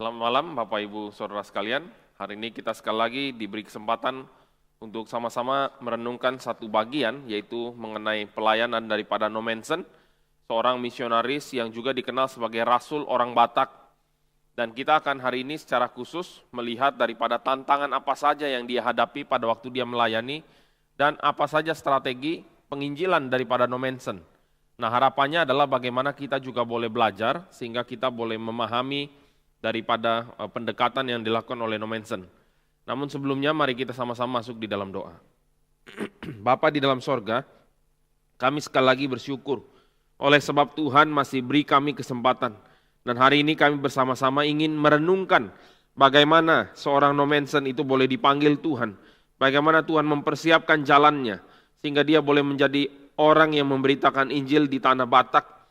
Selamat malam Bapak Ibu Saudara sekalian. Hari ini kita sekali lagi diberi kesempatan untuk sama-sama merenungkan satu bagian, yaitu mengenai pelayanan daripada Nommensen, seorang misionaris yang juga dikenal sebagai Rasul orang Batak. Dan kita akan hari ini secara khusus melihat daripada tantangan apa saja yang dia hadapi pada waktu dia melayani, dan apa saja strategi penginjilan daripada Nommensen. Nah, harapannya adalah bagaimana kita juga boleh belajar, sehingga kita boleh memahami daripada pendekatan yang dilakukan oleh Nommensen. Namun sebelumnya mari kita sama-sama masuk di dalam doa. Bapa di dalam sorga, kami sekali lagi bersyukur oleh sebab Tuhan masih beri kami kesempatan. Dan hari ini kami bersama-sama ingin merenungkan bagaimana seorang Nommensen itu boleh dipanggil Tuhan. Bagaimana Tuhan mempersiapkan jalannya sehingga dia boleh menjadi orang yang memberitakan Injil di tanah Batak.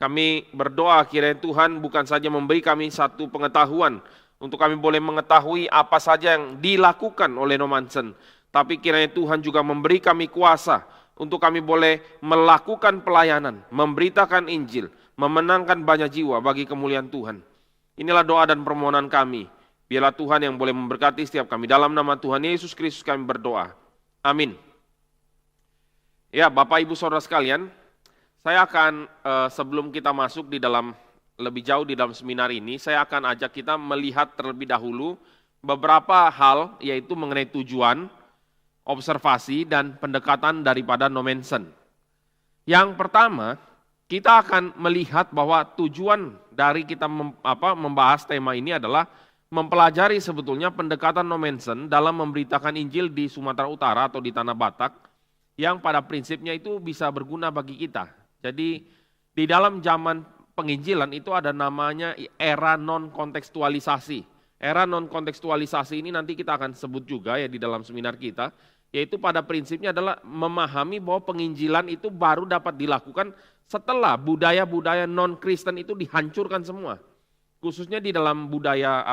Kami berdoa kiranya Tuhan bukan saja memberi kami satu pengetahuan untuk kami boleh mengetahui apa saja yang dilakukan oleh Nommensen, tapi kiranya Tuhan juga memberi kami kuasa untuk kami boleh melakukan pelayanan, memberitakan Injil, memenangkan banyak jiwa bagi kemuliaan Tuhan. Inilah doa dan permohonan kami. Biarlah Tuhan yang boleh memberkati setiap kami. Dalam nama Tuhan Yesus Kristus kami berdoa. Amin. Ya, Bapak Ibu Saudara sekalian, saya akan sebelum kita masuk di dalam lebih jauh di dalam seminar ini, saya akan ajak kita melihat terlebih dahulu beberapa hal, yaitu mengenai tujuan, observasi, dan pendekatan daripada Nommensen. Yang pertama, kita akan melihat bahwa tujuan dari kita membahas tema ini adalah mempelajari sebetulnya pendekatan Nommensen dalam memberitakan Injil di Sumatera Utara atau di Tanah Batak, yang pada prinsipnya itu bisa berguna bagi kita. Jadi di dalam zaman penginjilan itu ada namanya era non-kontekstualisasi. Era non-kontekstualisasi ini nanti kita akan sebut juga ya di dalam seminar kita, yaitu pada prinsipnya adalah memahami bahwa penginjilan itu baru dapat dilakukan setelah budaya-budaya non-Kristen itu dihancurkan semua. Khususnya di dalam budaya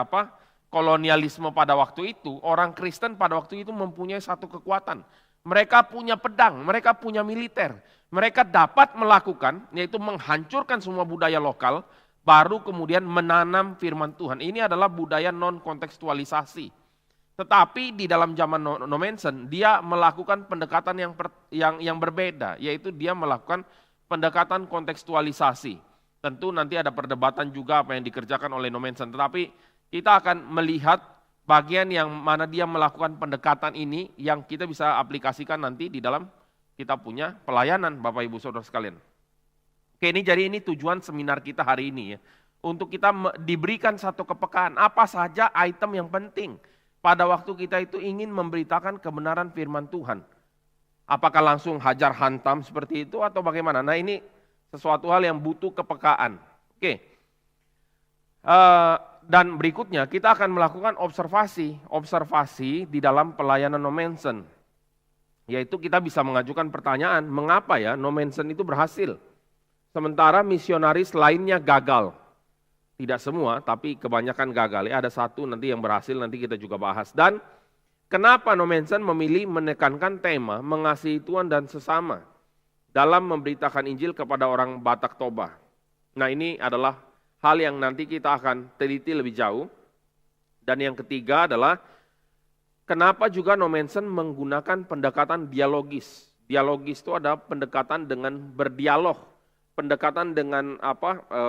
kolonialisme pada waktu itu, orang Kristen pada waktu itu mempunyai satu kekuatan. Mereka punya pedang, mereka punya militer. Mereka dapat melakukan, yaitu menghancurkan semua budaya lokal, baru kemudian menanam firman Tuhan. Ini adalah budaya non-kontekstualisasi. Tetapi di dalam zaman Nommensen, dia melakukan pendekatan yang berbeda, yaitu dia melakukan pendekatan kontekstualisasi. Tentu nanti ada perdebatan juga apa yang dikerjakan oleh Nommensen, tetapi kita akan melihat bagian yang mana dia melakukan pendekatan ini yang kita bisa aplikasikan nanti di dalam kita punya pelayanan Bapak Ibu Saudara sekalian. Oke, ini tujuan seminar kita hari ini ya. Untuk kita diberikan satu kepekaan, apa saja item yang penting pada waktu kita itu ingin memberitakan kebenaran firman Tuhan. Apakah langsung hajar hantam seperti itu atau bagaimana? Nah, ini sesuatu hal yang butuh kepekaan. Oke. Dan berikutnya kita akan melakukan observasi di dalam pelayanan Nommensen. Yaitu kita bisa mengajukan pertanyaan, mengapa ya Nommensen itu berhasil? Sementara misionaris lainnya gagal. Tidak semua, tapi kebanyakan gagal. Ya, ada satu nanti yang berhasil, nanti kita juga bahas. Dan kenapa Nommensen memilih menekankan tema mengasihi Tuhan dan sesama dalam memberitakan Injil kepada orang Batak Toba. Nah, ini adalah hal yang nanti kita akan teliti lebih jauh. Dan yang ketiga adalah kenapa juga Nommensen menggunakan pendekatan dialogis. Dialogis itu ada pendekatan dengan berdialog, pendekatan dengan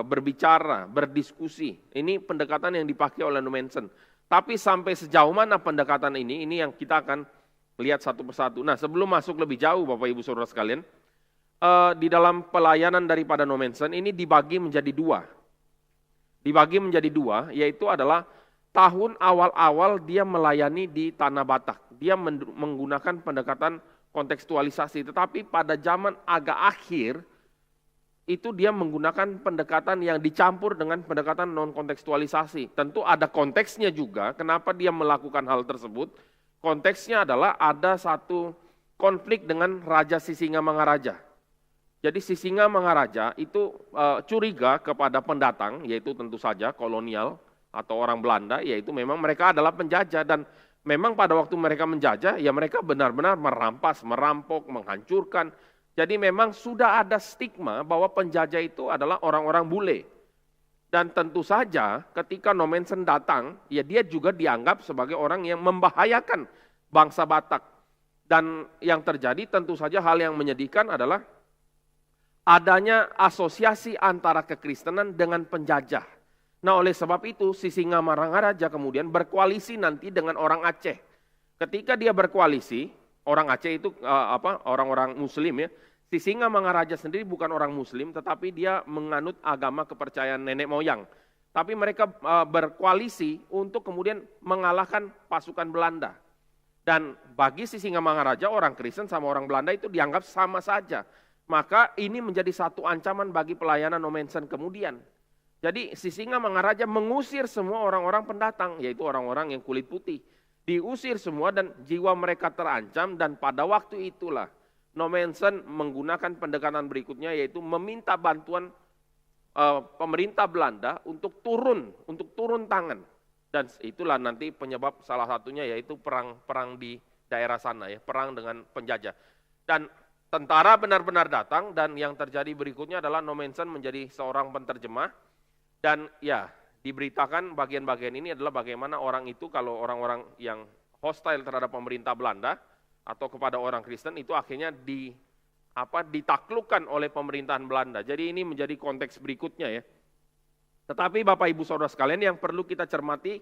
berbicara, berdiskusi. Ini pendekatan yang dipakai oleh Nommensen. Tapi sampai sejauh mana pendekatan ini yang kita akan lihat satu persatu. Nah, sebelum masuk lebih jauh Bapak Ibu Saudara sekalian, di dalam pelayanan daripada Nommensen ini dibagi menjadi dua. Dibagi menjadi dua, yaitu adalah tahun awal-awal dia melayani di Tanah Batak. Dia menggunakan pendekatan kontekstualisasi, tetapi pada zaman agak akhir, itu dia menggunakan pendekatan yang dicampur dengan pendekatan non-kontekstualisasi. Tentu ada konteksnya juga, kenapa dia melakukan hal tersebut. Konteksnya adalah ada satu konflik dengan Raja Sisingamangaraja. Jadi Sisingamangaraja itu curiga kepada pendatang, yaitu tentu saja kolonial atau orang Belanda, yaitu memang mereka adalah penjajah. Dan memang pada waktu mereka menjajah, ya mereka benar-benar merampas, merampok, menghancurkan. Jadi memang sudah ada stigma bahwa penjajah itu adalah orang-orang bule. Dan tentu saja ketika Nommensen datang, ya dia juga dianggap sebagai orang yang membahayakan bangsa Batak. Dan yang terjadi tentu saja hal yang menyedihkan adalah adanya asosiasi antara kekristenan dengan penjajah. Nah oleh sebab itu Sisingamangaraja kemudian berkoalisi nanti dengan orang Aceh. Ketika dia berkoalisi, orang Aceh itu orang-orang Muslim ya. Sisingamangaraja sendiri bukan orang Muslim, tetapi dia menganut agama kepercayaan nenek moyang. Tapi mereka berkoalisi untuk kemudian mengalahkan pasukan Belanda. Dan bagi Sisingamangaraja, orang Kristen sama orang Belanda itu dianggap sama saja. Maka ini menjadi satu ancaman bagi pelayanan Nommensen kemudian. Jadi Sisingamangaraja mengusir semua orang-orang pendatang, yaitu orang-orang yang kulit putih. Diusir semua dan jiwa mereka terancam, dan pada waktu itulah Nommensen menggunakan pendekatan berikutnya, yaitu meminta bantuan pemerintah Belanda untuk turun tangan. Dan itulah nanti penyebab salah satunya yaitu perang di daerah sana ya, perang dengan penjajah. Dan tentara benar-benar datang, dan yang terjadi berikutnya adalah Nommensen menjadi seorang penterjemah. Dan ya, diberitakan bagian-bagian ini adalah bagaimana orang itu, kalau orang-orang yang hostile terhadap pemerintah Belanda atau kepada orang Kristen itu akhirnya ditaklukkan oleh pemerintahan Belanda. Jadi ini menjadi konteks berikutnya ya. Tetapi Bapak Ibu Saudara sekalian, yang perlu kita cermati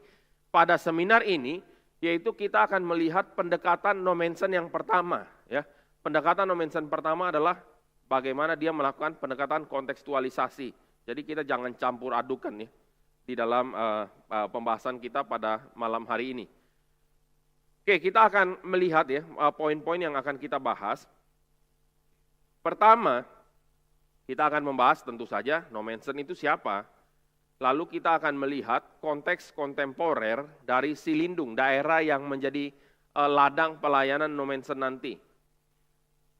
pada seminar ini, yaitu kita akan melihat pendekatan Nommensen yang pertama ya. Pendekatan Nommensen pertama adalah bagaimana dia melakukan pendekatan kontekstualisasi. Jadi kita jangan campur adukan ya di dalam pembahasan kita pada malam hari ini. Oke, kita akan melihat ya poin-poin yang akan kita bahas. Pertama, kita akan membahas tentu saja Nommensen itu siapa. Lalu kita akan melihat konteks kontemporer dari Silindung, daerah yang menjadi ladang pelayanan Nommensen nanti.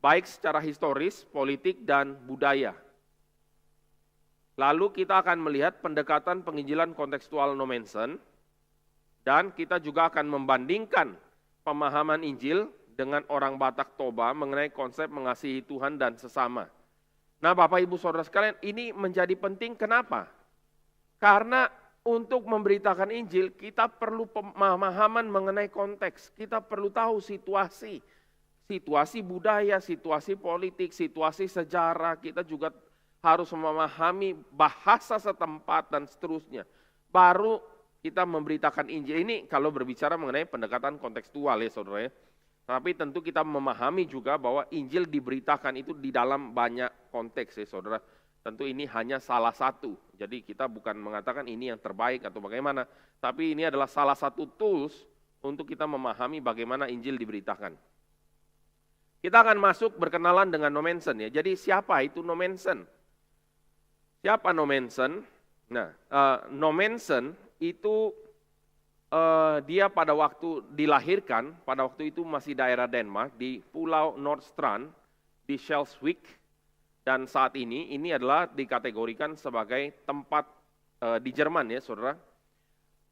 Baik secara historis, politik, dan budaya. Lalu kita akan melihat pendekatan penginjilan kontekstual Nommensen, dan kita juga akan membandingkan pemahaman Injil dengan orang Batak Toba mengenai konsep mengasihi Tuhan dan sesama. Nah Bapak Ibu Saudara sekalian, ini menjadi penting kenapa? Karena untuk memberitakan Injil kita perlu pemahaman mengenai konteks, kita perlu tahu situasi budaya, situasi politik, situasi sejarah, kita juga harus memahami bahasa setempat dan seterusnya. Baru kita memberitakan Injil. Ini kalau berbicara mengenai pendekatan kontekstual ya saudara ya. Tapi tentu kita memahami juga bahwa Injil diberitakan itu di dalam banyak konteks ya saudara. Tentu ini hanya salah satu. Jadi kita bukan mengatakan ini yang terbaik atau bagaimana. Tapi ini adalah salah satu tools untuk kita memahami bagaimana Injil diberitakan. Kita akan masuk berkenalan dengan Nommensen ya. Jadi siapa itu Nommensen? Siapa Nommensen? Nah, Nommensen itu dia pada waktu dilahirkan, pada waktu itu masih daerah Denmark di Pulau Nordstrand di Schleswig, dan saat ini adalah dikategorikan sebagai tempat di Jerman ya saudara.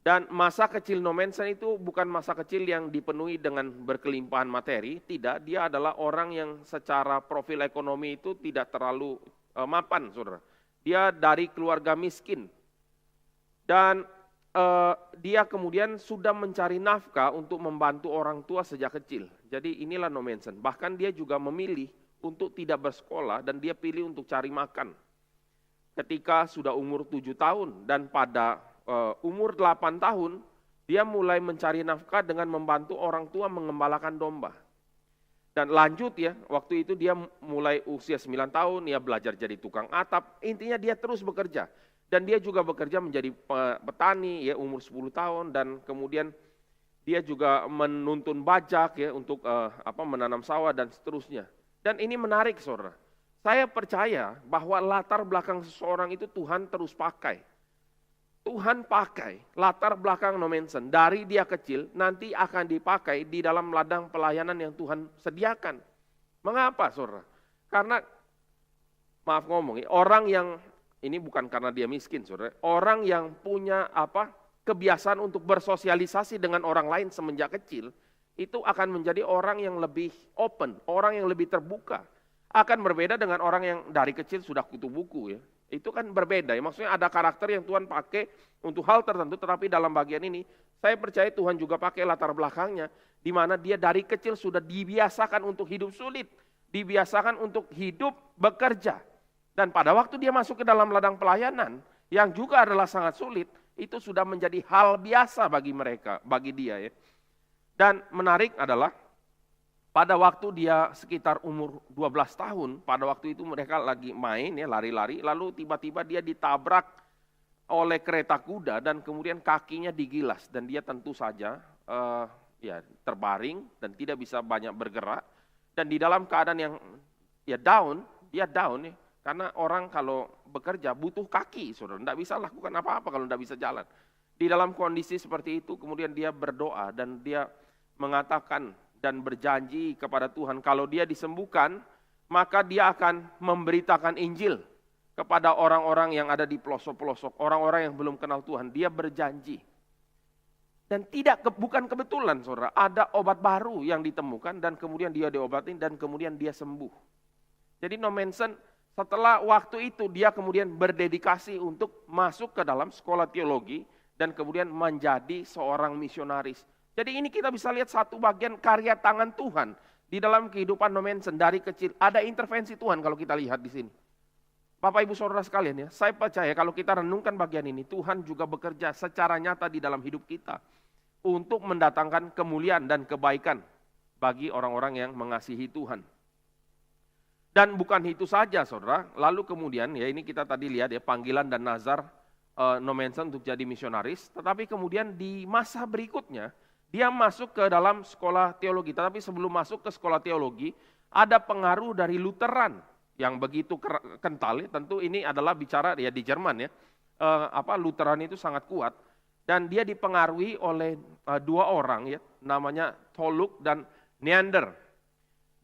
Dan masa kecil Nommensen itu bukan masa kecil yang dipenuhi dengan berkelimpahan materi, tidak, dia adalah orang yang secara profil ekonomi itu tidak terlalu mapan saudara. Dia dari keluarga miskin. Dan dia kemudian sudah mencari nafkah untuk membantu orang tua sejak kecil. Jadi inilah Nommensen. Bahkan dia juga memilih untuk tidak bersekolah dan dia pilih untuk cari makan. Ketika sudah umur 7 tahun dan pada umur 8 tahun, dia mulai mencari nafkah dengan membantu orang tua mengembalakan domba. Dan lanjut ya, waktu itu dia mulai usia 9 tahun, dia belajar jadi tukang atap, intinya dia terus bekerja. Dan dia juga bekerja menjadi petani ya umur 10 tahun, dan kemudian dia juga menuntun bajak ya untuk menanam sawah dan seterusnya. Dan ini menarik saudara. Saya percaya bahwa latar belakang seseorang itu Tuhan terus pakai. Tuhan pakai latar belakang Nommensen dari dia kecil nanti akan dipakai di dalam ladang pelayanan yang Tuhan sediakan. Mengapa saudara? Karena maaf ngomong, orang yang ini bukan karena dia miskin saudara, orang yang punya kebiasaan untuk bersosialisasi dengan orang lain semenjak kecil itu akan menjadi orang yang lebih open, orang yang lebih terbuka. Akan berbeda dengan orang yang dari kecil sudah kutu buku ya. Itu kan berbeda ya, maksudnya ada karakter yang Tuhan pakai untuk hal tertentu, tetapi dalam bagian ini saya percaya Tuhan juga pakai latar belakangnya, di mana dia dari kecil sudah dibiasakan untuk hidup sulit, dibiasakan untuk hidup bekerja. Dan pada waktu dia masuk ke dalam ladang pelayanan, yang juga adalah sangat sulit, itu sudah menjadi hal biasa bagi mereka, bagi dia ya. Dan menarik adalah, pada waktu dia sekitar umur 12 tahun, pada waktu itu mereka lagi main ya, lari-lari, lalu tiba-tiba dia ditabrak oleh kereta kuda dan kemudian kakinya digilas dan dia tentu saja ya terbaring dan tidak bisa banyak bergerak dan di dalam keadaan yang ya down ya, karena orang kalau bekerja butuh kaki, saudara, tidak bisa lakukan apa-apa kalau tidak bisa jalan. Di dalam kondisi seperti itu kemudian dia berdoa dan dia mengatakan dan berjanji kepada Tuhan, kalau dia disembuhkan, maka dia akan memberitakan Injil kepada orang-orang yang ada di pelosok-pelosok, orang-orang yang belum kenal Tuhan. Dia berjanji. Dan bukan kebetulan, saudara, ada obat baru yang ditemukan dan kemudian dia diobatin dan kemudian dia sembuh. Jadi Nommensen setelah waktu itu dia kemudian berdedikasi untuk masuk ke dalam sekolah teologi dan kemudian menjadi seorang misionaris. Jadi ini kita bisa lihat satu bagian karya tangan Tuhan di dalam kehidupan Nommensen dari kecil. Ada intervensi Tuhan kalau kita lihat di sini. Bapak Ibu Saudara sekalian ya, saya percaya kalau kita renungkan bagian ini, Tuhan juga bekerja secara nyata di dalam hidup kita untuk mendatangkan kemuliaan dan kebaikan bagi orang-orang yang mengasihi Tuhan. Dan bukan itu saja saudara, lalu kemudian ya ini kita tadi lihat ya panggilan dan nazar Nommensen untuk jadi misionaris, tetapi kemudian di masa berikutnya, dia masuk ke dalam sekolah teologi, tetapi sebelum masuk ke sekolah teologi, ada pengaruh dari Lutheran yang begitu kental. Tentu ini adalah bicara ya di Jerman ya, Lutheran itu sangat kuat dan dia dipengaruhi oleh dua orang ya, namanya Toluk dan Neander.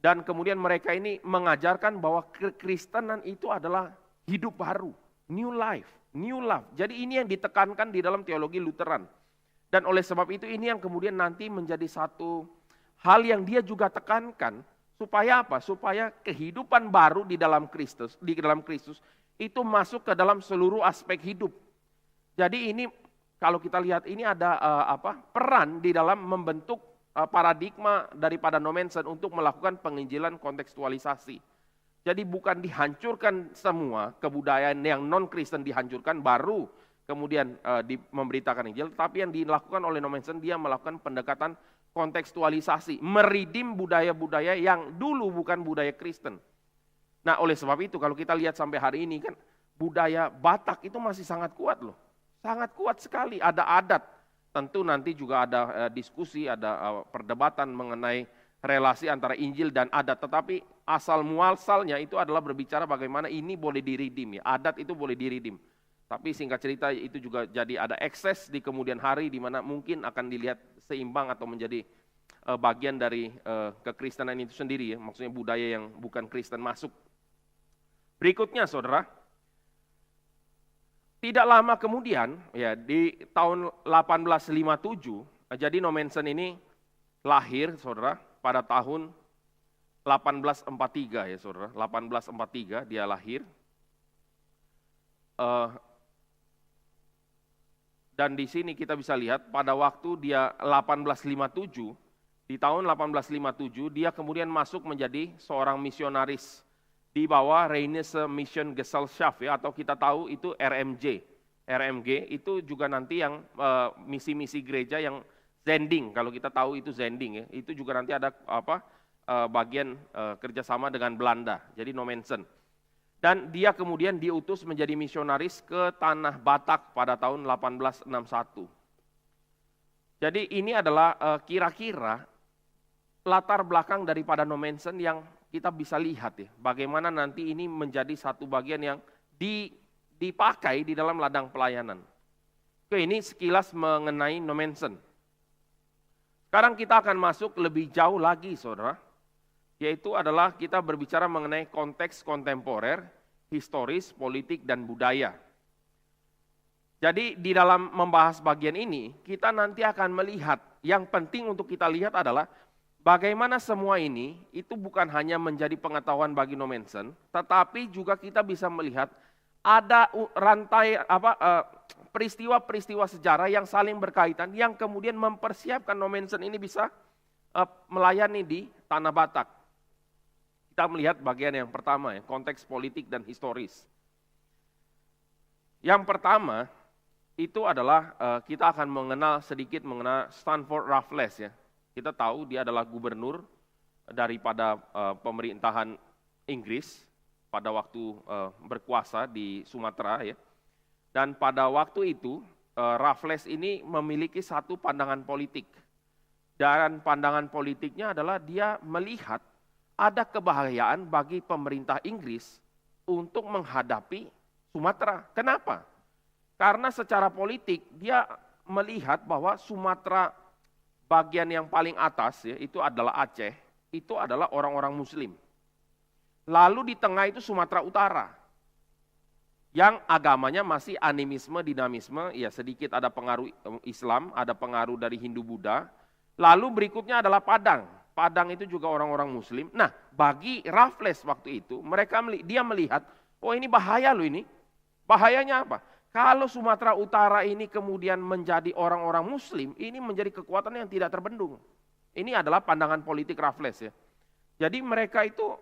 Dan kemudian mereka ini mengajarkan bahwa kekristenan itu adalah hidup baru, new life, new love. Jadi ini yang ditekankan di dalam teologi Lutheran. Dan oleh sebab itu ini yang kemudian nanti menjadi satu hal yang dia juga tekankan, supaya apa? Supaya kehidupan baru di dalam Kristus itu masuk ke dalam seluruh aspek hidup. Jadi ini kalau kita lihat ini ada peran di dalam membentuk paradigma daripada Nommensen untuk melakukan penginjilan kontekstualisasi. Jadi bukan dihancurkan semua kebudayaan yang non-Kristen dihancurkan baru kemudian memberitakan Injil, tapi yang dilakukan oleh Nommensen dia melakukan pendekatan kontekstualisasi, meridim budaya-budaya yang dulu bukan budaya Kristen. Nah oleh sebab itu kalau kita lihat sampai hari ini kan budaya Batak itu masih sangat kuat loh, sangat kuat sekali. Ada adat, tentu nanti juga ada diskusi, ada perdebatan mengenai relasi antara Injil dan adat, tetapi asal muasalnya itu adalah berbicara bagaimana ini boleh diridim ya, adat itu boleh diridim. Tapi singkat cerita itu juga jadi ada ekses di kemudian hari di mana mungkin akan dilihat seimbang atau menjadi bagian dari kekristenan itu sendiri ya, maksudnya budaya yang bukan Kristen masuk. Berikutnya saudara, tidak lama kemudian ya di tahun 1857, jadi Nommensen ini lahir saudara pada tahun 1843 ya saudara, 1843 dia lahir. Dan di sini kita bisa lihat pada waktu dia 1857, di tahun 1857 dia kemudian masuk menjadi seorang misionaris di bawah Rheinische Mission Gesellschaft ya, atau kita tahu itu RMG. RMG itu juga nanti yang misi-misi gereja yang Zending, kalau kita tahu itu Zending ya, itu juga nanti ada bagian kerjasama dengan Belanda, jadi Nommensen. Dan dia kemudian diutus menjadi misionaris ke tanah Batak pada tahun 1861. Jadi ini adalah kira-kira latar belakang daripada Nommensen yang kita bisa lihat ya. Bagaimana nanti ini menjadi satu bagian yang dipakai di dalam ladang pelayanan. Oke, ini sekilas mengenai Nommensen. Sekarang kita akan masuk lebih jauh lagi saudara. Yaitu adalah kita berbicara mengenai konteks kontemporer, historis, politik, dan budaya. Jadi di dalam membahas bagian ini, kita nanti akan melihat, yang penting untuk kita lihat adalah bagaimana semua ini, itu bukan hanya menjadi pengetahuan bagi Nommensen, tetapi juga kita bisa melihat ada rantai peristiwa-peristiwa sejarah yang saling berkaitan yang kemudian mempersiapkan Nommensen ini bisa melayani di Tanah Batak. Kita melihat bagian yang pertama ya, konteks politik dan historis. Yang pertama itu adalah kita akan sedikit mengenal Stanford Raffles ya. Kita tahu dia adalah gubernur daripada pemerintahan Inggris pada waktu berkuasa di Sumatera ya. Dan pada waktu itu Raffles ini memiliki satu pandangan politik. Dan pandangan politiknya adalah dia melihat ada kebahayaan bagi pemerintah Inggris untuk menghadapi Sumatera. Kenapa? Karena secara politik dia melihat bahwa Sumatera bagian yang paling atas ya, itu adalah Aceh, itu adalah orang-orang Muslim. Lalu di tengah itu Sumatera Utara, yang agamanya masih animisme, dinamisme, ya sedikit ada pengaruh Islam, ada pengaruh dari Hindu-Buddha. Lalu berikutnya adalah Padang. Padang itu juga orang-orang Muslim. Nah, bagi Raffles waktu itu, dia melihat, oh ini bahaya loh ini. Bahayanya apa? Kalau Sumatera Utara ini kemudian menjadi orang-orang Muslim, ini menjadi kekuatan yang tidak terbendung. Ini adalah pandangan politik Raffles ya. Jadi mereka itu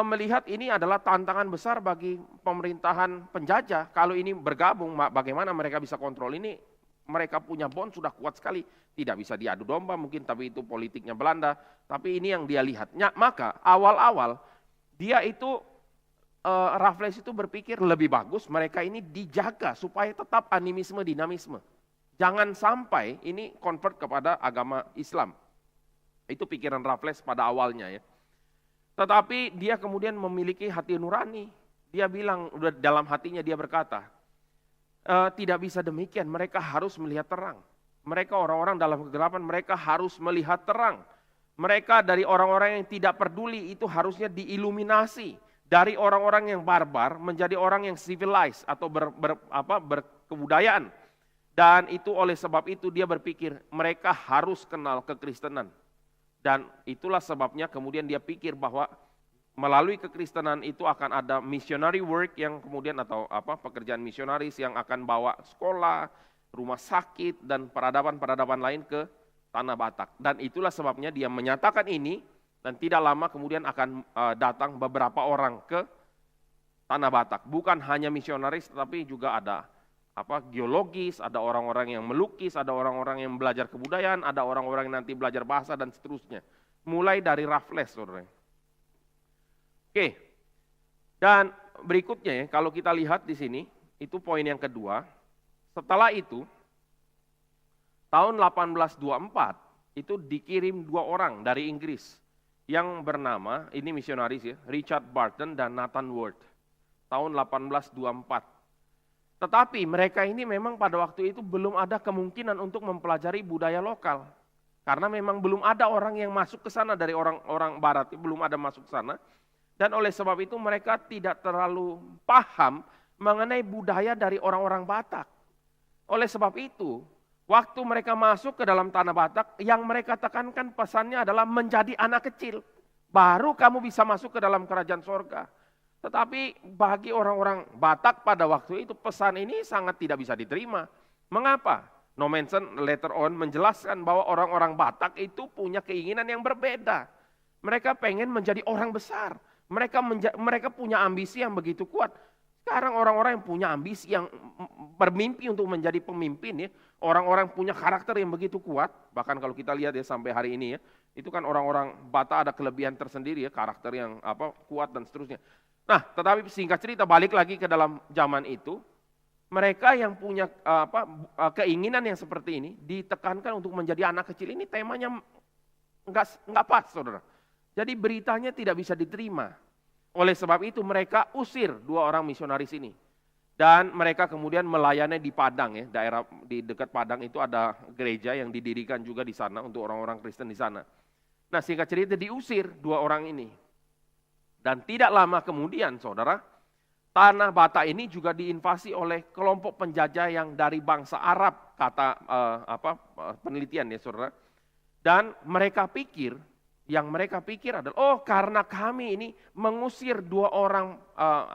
melihat ini adalah tantangan besar bagi pemerintahan penjajah. Kalau ini bergabung, bagaimana mereka bisa kontrol ini? Mereka punya bond sudah kuat sekali. Tidak bisa diadu domba mungkin, tapi itu politiknya Belanda. Tapi ini yang dia lihat. Maka awal-awal dia itu, Raffles itu berpikir lebih bagus mereka ini dijaga supaya tetap animisme, dinamisme. Jangan sampai ini convert kepada agama Islam. Itu pikiran Raffles pada awalnya ya. Tetapi dia kemudian memiliki hati nurani. Dia bilang, dalam hatinya dia berkata, tidak bisa demikian, mereka harus melihat terang. Mereka orang-orang dalam kegelapan, mereka harus melihat terang. Mereka dari orang-orang yang tidak peduli itu harusnya diiluminasi. Dari orang-orang yang barbar menjadi orang yang civilized atau berkebudayaan. Dan itu oleh sebab itu dia berpikir mereka harus kenal kekristenan. Dan itulah sebabnya kemudian dia pikir bahwa melalui kekristenan itu akan ada missionary work yang kemudian atau pekerjaan misionaris yang akan bawa sekolah, rumah sakit dan peradaban-peradaban lain ke Tanah Batak. Dan itulah sebabnya dia menyatakan ini dan tidak lama kemudian akan datang beberapa orang ke Tanah Batak. Bukan hanya misionaris tetapi juga ada geologis, ada orang-orang yang melukis, ada orang-orang yang belajar kebudayaan, ada orang-orang yang nanti belajar bahasa dan seterusnya. Mulai dari Raffles, saudara. Oke, dan berikutnya ya, kalau kita lihat di sini, itu poin yang kedua. Setelah itu, tahun 1824, itu dikirim 2 orang dari Inggris, yang bernama, ini misionaris ya, Richard Barton dan Nathan Ward. Tahun 1824. Tetapi mereka ini memang pada waktu itu belum ada kemungkinan untuk mempelajari budaya lokal. Karena memang belum ada orang yang masuk ke sana dari orang-orang barat, belum ada masuk ke sana. Dan oleh sebab itu mereka tidak terlalu paham mengenai budaya dari orang-orang Batak. Oleh sebab itu, waktu mereka masuk ke dalam Tanah Batak, yang mereka tekankan pesannya adalah menjadi anak kecil. Baru kamu bisa masuk ke dalam kerajaan sorga. Tetapi bagi orang-orang Batak pada waktu itu pesan ini sangat tidak bisa diterima. Mengapa? Nommensen later on menjelaskan bahwa orang-orang Batak itu punya keinginan yang berbeda. Mereka pengen menjadi orang besar. Mereka punya ambisi yang begitu kuat. Sekarang orang-orang yang punya ambisi yang bermimpi untuk menjadi pemimpin ya, orang-orang punya karakter yang begitu kuat. Bahkan kalau kita lihat ya sampai hari ini ya, itu kan orang-orang Batak ada kelebihan tersendiri ya, karakter yang kuat dan seterusnya. Nah, tetapi singkat cerita balik lagi ke dalam zaman itu, mereka yang punya keinginan yang seperti ini ditekankan untuk menjadi anak kecil. Ini temanya enggak pas, saudara. Jadi beritanya tidak bisa diterima. Oleh sebab itu mereka usir 2 orang misionaris ini. Dan mereka kemudian melayani di Padang ya, daerah di dekat Padang itu ada gereja yang didirikan juga di sana untuk orang-orang Kristen di sana. Nah, singkat cerita diusir 2 orang ini. Dan tidak lama kemudian, saudara, Tanah Batak ini juga diinvasi oleh kelompok penjajah yang dari bangsa Arab, kata penelitian ya, saudara. Dan mereka pikir adalah, karena kami ini mengusir 2 orang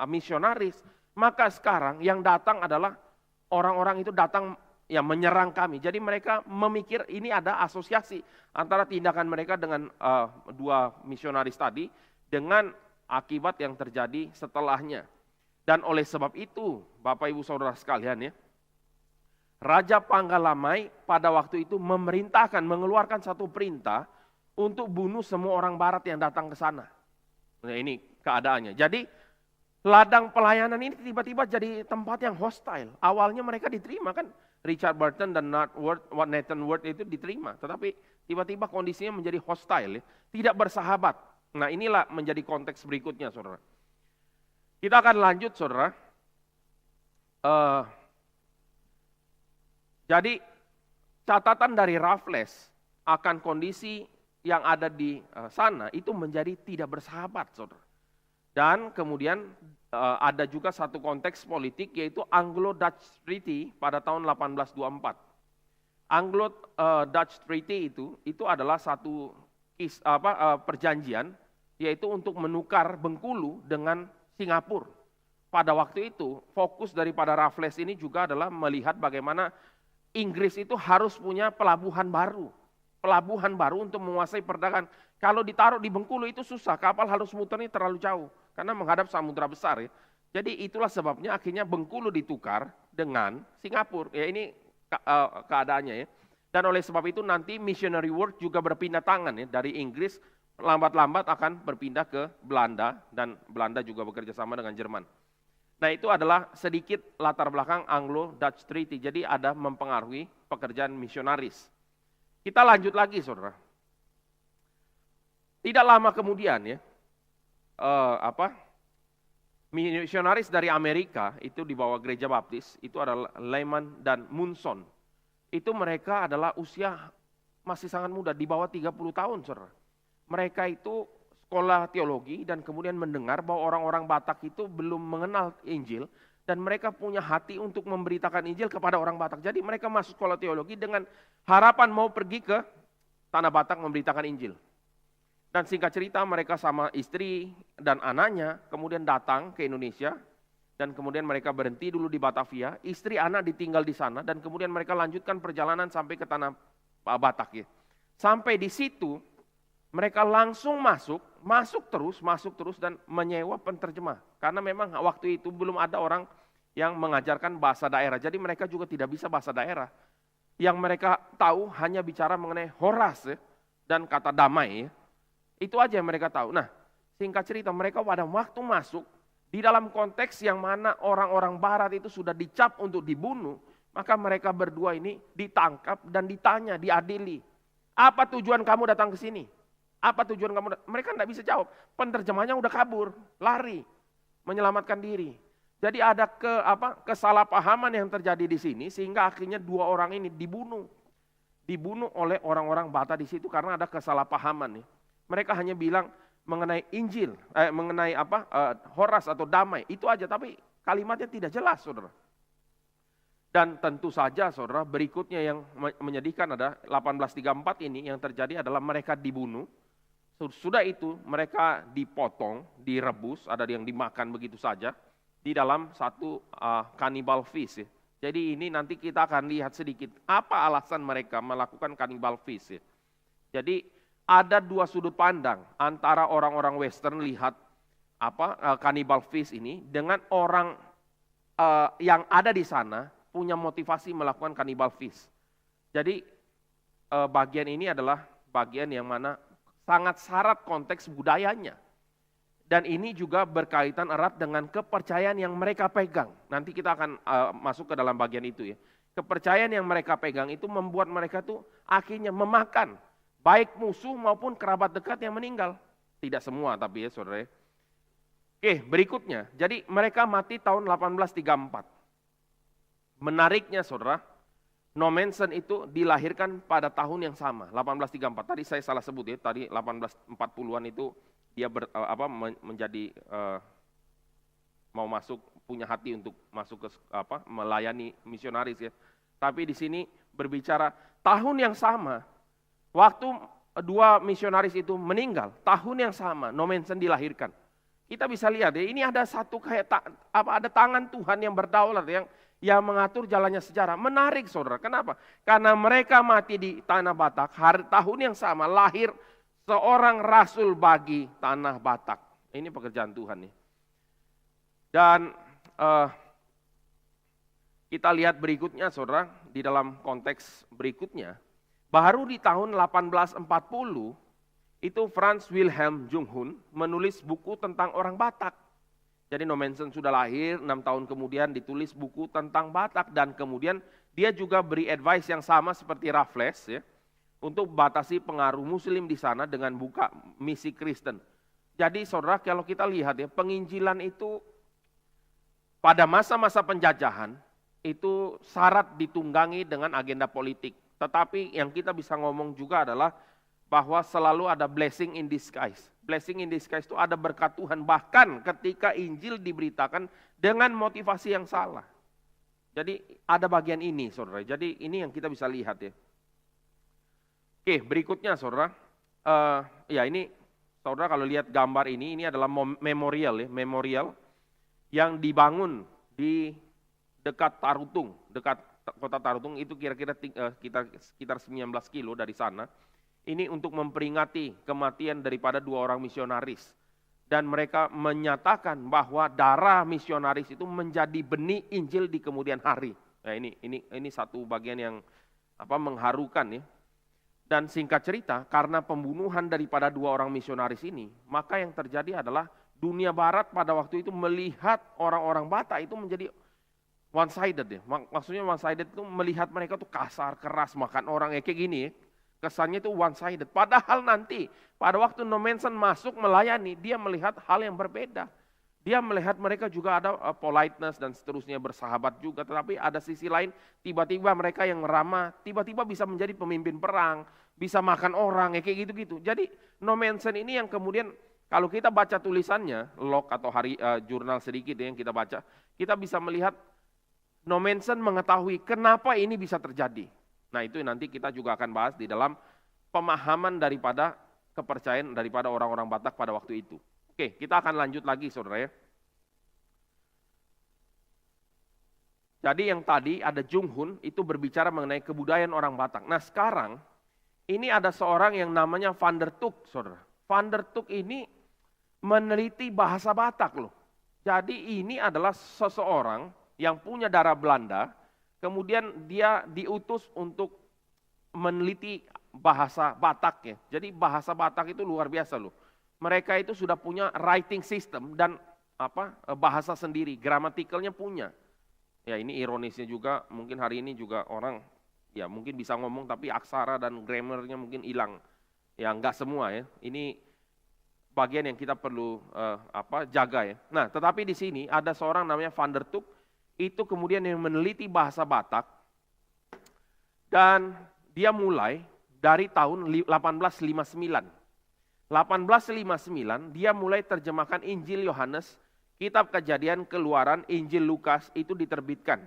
misionaris, Maka sekarang yang datang adalah orang-orang itu datang ya menyerang kami. Jadi mereka memikir ini ada asosiasi antara tindakan mereka dengan dua misionaris tadi dengan akibat yang terjadi setelahnya. Dan oleh sebab itu, Bapak Ibu Saudara sekalian ya, Raja Panggalamai pada waktu itu memerintahkan, mengeluarkan satu perintah untuk bunuh semua orang barat yang datang ke sana. Nah ini keadaannya. Jadi ladang pelayanan ini tiba-tiba jadi tempat yang hostile. Awalnya mereka diterima kan, Richard Burton dan Nathan Ward itu diterima. Tetapi tiba-tiba kondisinya menjadi hostile, ya. Tidak bersahabat. Nah inilah menjadi konteks berikutnya saudara. Kita akan lanjut saudara. Jadi catatan dari Raffles akan kondisi yang ada di sana itu menjadi tidak bersahabat saudara. Dan kemudian ada juga satu konteks politik yaitu Anglo-Dutch Treaty pada tahun 1824. Anglo-Dutch Treaty itu adalah satu perjanjian yaitu untuk menukar Bengkulu dengan Singapura. Pada waktu itu fokus daripada Raffles ini juga adalah melihat bagaimana Inggris itu harus punya pelabuhan baru untuk menguasai perdagangan. Kalau ditaruh di Bengkulu itu susah, kapal harus muternya terlalu jauh karena menghadap samudra besar ya. Jadi itulah sebabnya akhirnya Bengkulu ditukar dengan Singapura. Ya ini keadaannya ya. Dan oleh sebab itu nanti missionary work juga berpindah tangan ya dari Inggris lambat-lambat akan berpindah ke Belanda dan Belanda juga bekerja sama dengan Jerman. Nah itu adalah sedikit latar belakang Anglo-Dutch Treaty. Jadi ada mempengaruhi pekerjaan misionaris. Kita lanjut lagi saudara. Tidak lama kemudian ya, misionaris dari Amerika itu di bawah gereja baptis, itu adalah Lyman dan Munson. Itu mereka adalah usia masih sangat muda, di bawah 30 tahun saudara. Mereka itu sekolah teologi dan kemudian mendengar bahwa orang-orang Batak itu belum mengenal Injil dan mereka punya hati untuk memberitakan Injil kepada orang Batak. Jadi mereka masuk sekolah teologi dengan harapan mau pergi ke tanah Batak memberitakan Injil. Dan singkat cerita mereka sama istri dan anaknya kemudian datang ke Indonesia dan kemudian mereka berhenti dulu di Batavia. Istri anak ditinggal di sana dan kemudian mereka lanjutkan perjalanan sampai ke tanah Batak ya. Sampai di situ mereka langsung masuk terus dan menyewa penterjemah. Karena memang waktu itu belum ada orang yang mengajarkan bahasa daerah. Jadi mereka juga tidak bisa bahasa daerah. Yang mereka tahu hanya bicara mengenai horas ya, dan kata damai. Ya. Itu aja yang mereka tahu. Nah, singkat cerita mereka pada waktu masuk, di dalam konteks yang mana orang-orang barat itu sudah dicap untuk dibunuh, maka mereka berdua ini ditangkap dan ditanya, diadili. Apa tujuan kamu datang ke sini? Apa tujuan kamu? Mereka tidak bisa jawab. Penterjemahnya udah kabur, lari, menyelamatkan diri. Jadi ada kesalahpahaman yang terjadi di sini sehingga akhirnya dua orang ini dibunuh oleh orang-orang Batak di situ karena ada kesalahpahaman nih. Mereka hanya bilang mengenai Injil, mengenai horas atau damai itu aja, tapi kalimatnya tidak jelas, saudara. Dan tentu saja, saudara, berikutnya yang menyedihkan ada 1834 ini yang terjadi adalah mereka dibunuh. Sudah itu mereka dipotong, direbus, ada yang dimakan begitu saja di dalam satu cannibal feast. Ya. Jadi ini nanti kita akan lihat sedikit apa alasan mereka melakukan cannibal feast. Ya. Jadi ada dua sudut pandang antara orang-orang Western lihat cannibal feast ini dengan orang yang ada di sana punya motivasi melakukan cannibal feast. Jadi bagian ini adalah bagian yang mana sangat syarat konteks budayanya. Dan ini juga berkaitan erat dengan kepercayaan yang mereka pegang. Nanti kita akan masuk ke dalam bagian itu ya. Kepercayaan yang mereka pegang itu membuat mereka tuh akhirnya memakan baik musuh maupun kerabat dekat yang meninggal. Tidak semua tapi ya saudara. Oke, berikutnya. Jadi mereka mati tahun 1834. Menariknya saudara, Nommensen itu dilahirkan pada tahun yang sama, 1834. Tadi saya salah sebut ya, tadi 1840-an itu dia menjadi mau masuk, punya hati untuk masuk ke melayani misionaris ya. Tapi di sini berbicara tahun yang sama, waktu dua misionaris itu meninggal, tahun yang sama Nommensen dilahirkan. kita bisa lihat ya, ini ada satu kayak ada tangan Tuhan yang berdaulat yang mengatur jalannya sejarah. Menarik saudara, kenapa? Karena mereka mati di tanah Batak, tahun yang sama lahir seorang rasul bagi tanah Batak. Ini pekerjaan Tuhan nih. Dan kita lihat berikutnya saudara, di dalam konteks berikutnya, baru di tahun 1840 itu Franz Wilhelm Junghun menulis buku tentang orang Batak. Jadi Nommensen sudah lahir, 6 tahun kemudian ditulis buku tentang Batak, dan kemudian dia juga beri advice yang sama seperti Raffles ya, untuk batasi pengaruh Muslim di sana dengan buka misi Kristen. Jadi saudara, kalau kita lihat ya, penginjilan itu pada masa-masa penjajahan itu syarat ditunggangi dengan agenda politik. Tetapi yang kita bisa ngomong juga adalah bahwa selalu ada blessing in disguise. Blessing in disguise itu ada berkat Tuhan bahkan ketika Injil diberitakan dengan motivasi yang salah. Jadi ada bagian ini saudara, jadi ini yang kita bisa lihat ya. Oke, berikutnya saudara, ya ini saudara kalau lihat gambar ini adalah memorial ya, memorial yang dibangun di dekat Tarutung, dekat kota Tarutung itu kira-kira sekitar 19 kilo dari sana. Ini untuk memperingati kematian daripada 2 orang misionaris. Dan mereka menyatakan bahwa darah misionaris itu menjadi benih Injil di kemudian hari. Nah, ini satu bagian yang mengharukan ya. Dan singkat cerita, karena pembunuhan daripada 2 orang misionaris ini, maka yang terjadi adalah dunia barat pada waktu itu melihat orang-orang Batak itu menjadi one-sided ya. Maksudnya one-sided itu melihat mereka tuh kasar, keras, makan orang ya kayak gini ya. Kesannya itu one-sided. Padahal nanti pada waktu Nommensen masuk melayani, dia melihat hal yang berbeda. Dia melihat mereka juga ada politeness dan seterusnya, bersahabat juga. Tetapi ada sisi lain, tiba-tiba mereka yang ramah, tiba-tiba bisa menjadi pemimpin perang, bisa makan orang ya kayak gitu-gitu. Jadi Nommensen ini yang kemudian kalau kita baca tulisannya, log atau jurnal sedikit yang kita baca, kita bisa melihat Nommensen mengetahui kenapa ini bisa terjadi. Nah itu nanti kita juga akan bahas di dalam pemahaman daripada kepercayaan daripada orang-orang Batak pada waktu itu. Oke, kita akan lanjut lagi saudara ya. Jadi yang tadi ada Junghun itu berbicara mengenai kebudayaan orang Batak. Nah sekarang ini ada seorang yang namanya Van der Tuk saudara. Van der Tuk ini meneliti bahasa Batak loh. Jadi ini adalah seseorang yang punya darah Belanda, kemudian dia diutus untuk meneliti bahasa Batak ya. Jadi bahasa Batak itu luar biasa loh. Mereka itu sudah punya writing system dan bahasa sendiri, gramatikalnya punya. Ya ini ironisnya juga, mungkin hari ini juga orang ya mungkin bisa ngomong tapi aksara dan grammarnya mungkin hilang. Ya enggak semua ya. Ini bagian yang kita perlu jaga ya. Nah, tetapi di sini ada seorang namanya Van der Tuk, itu kemudian yang meneliti bahasa Batak, dan dia mulai dari tahun 1859. 1859 dia mulai terjemahkan Injil Yohanes, Kitab Kejadian, Keluaran, Injil Lukas itu diterbitkan.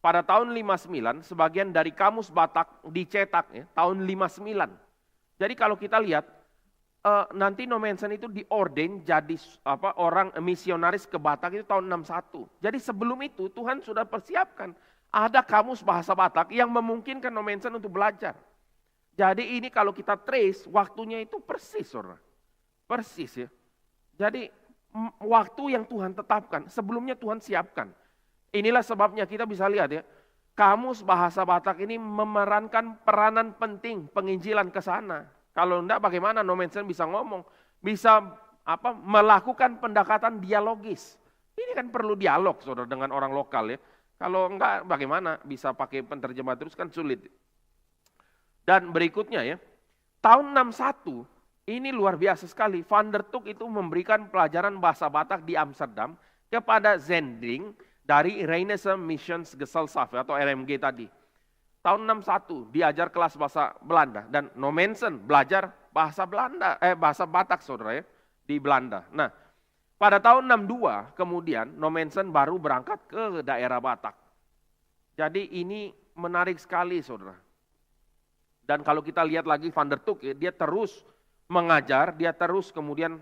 Pada tahun 59 sebagian dari kamus Batak dicetak ya, tahun 59. Jadi kalau kita lihat nanti Nommensen itu diordain jadi orang misionaris ke Batak itu tahun 61. Jadi sebelum itu Tuhan sudah persiapkan ada kamus bahasa Batak yang memungkinkan Nommensen untuk belajar. Jadi ini kalau kita trace waktunya itu persis saudara. Persis ya. Jadi waktu yang Tuhan tetapkan, sebelumnya Tuhan siapkan. Inilah sebabnya kita bisa lihat ya, kamus bahasa Batak ini memerankan peranan penting penginjilan ke sana. Kalau enggak bagaimana Nommensen bisa ngomong, bisa melakukan pendekatan dialogis. Ini kan perlu dialog saudara dengan orang lokal ya. Kalau enggak bagaimana bisa pakai penterjemah terus kan sulit. Dan berikutnya ya, tahun 61 ini luar biasa sekali. Van der Tuk itu memberikan pelajaran bahasa Batak di Amsterdam kepada Zending dari Renaissance Missions Geselschap atau RMG tadi. Tahun 61 diajar kelas bahasa Belanda dan Nommensen belajar bahasa Batak saudara ya di Belanda. Nah, pada tahun 62 kemudian Nommensen baru berangkat ke daerah Batak. Jadi ini menarik sekali saudara. Dan kalau kita lihat lagi Van der Tuk ya, dia terus mengajar, dia terus kemudian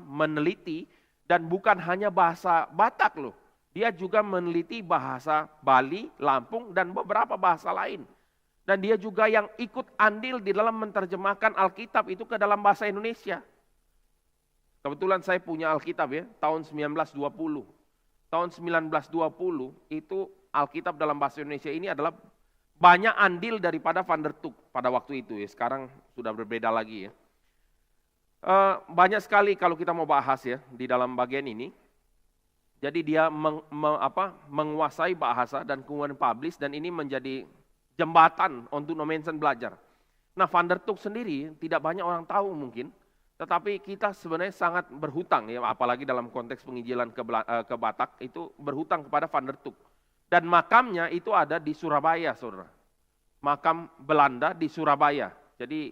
meneliti, dan bukan hanya bahasa Batak loh. Dia juga meneliti bahasa Bali, Lampung, dan beberapa bahasa lain. Dan dia juga yang ikut andil di dalam menerjemahkan Alkitab itu ke dalam bahasa Indonesia. Kebetulan saya punya Alkitab ya, tahun 1920. Tahun 1920 itu Alkitab dalam bahasa Indonesia ini adalah banyak andil daripada Van der Tuk pada waktu itu ya. Sekarang sudah berbeda lagi ya. Banyak sekali kalau kita mau bahas ya di dalam bagian ini. Jadi dia menguasai bahasa dan kemudian publish, dan ini menjadi jembatan untuk Nommensen belajar. Nah, Van der Tuk sendiri tidak banyak orang tahu mungkin, tetapi kita sebenarnya sangat berhutang ya, apalagi dalam konteks penginjilan ke Batak itu berhutang kepada Van der Tuk. Dan makamnya itu ada di Surabaya, saudara. Makam Belanda di Surabaya. Jadi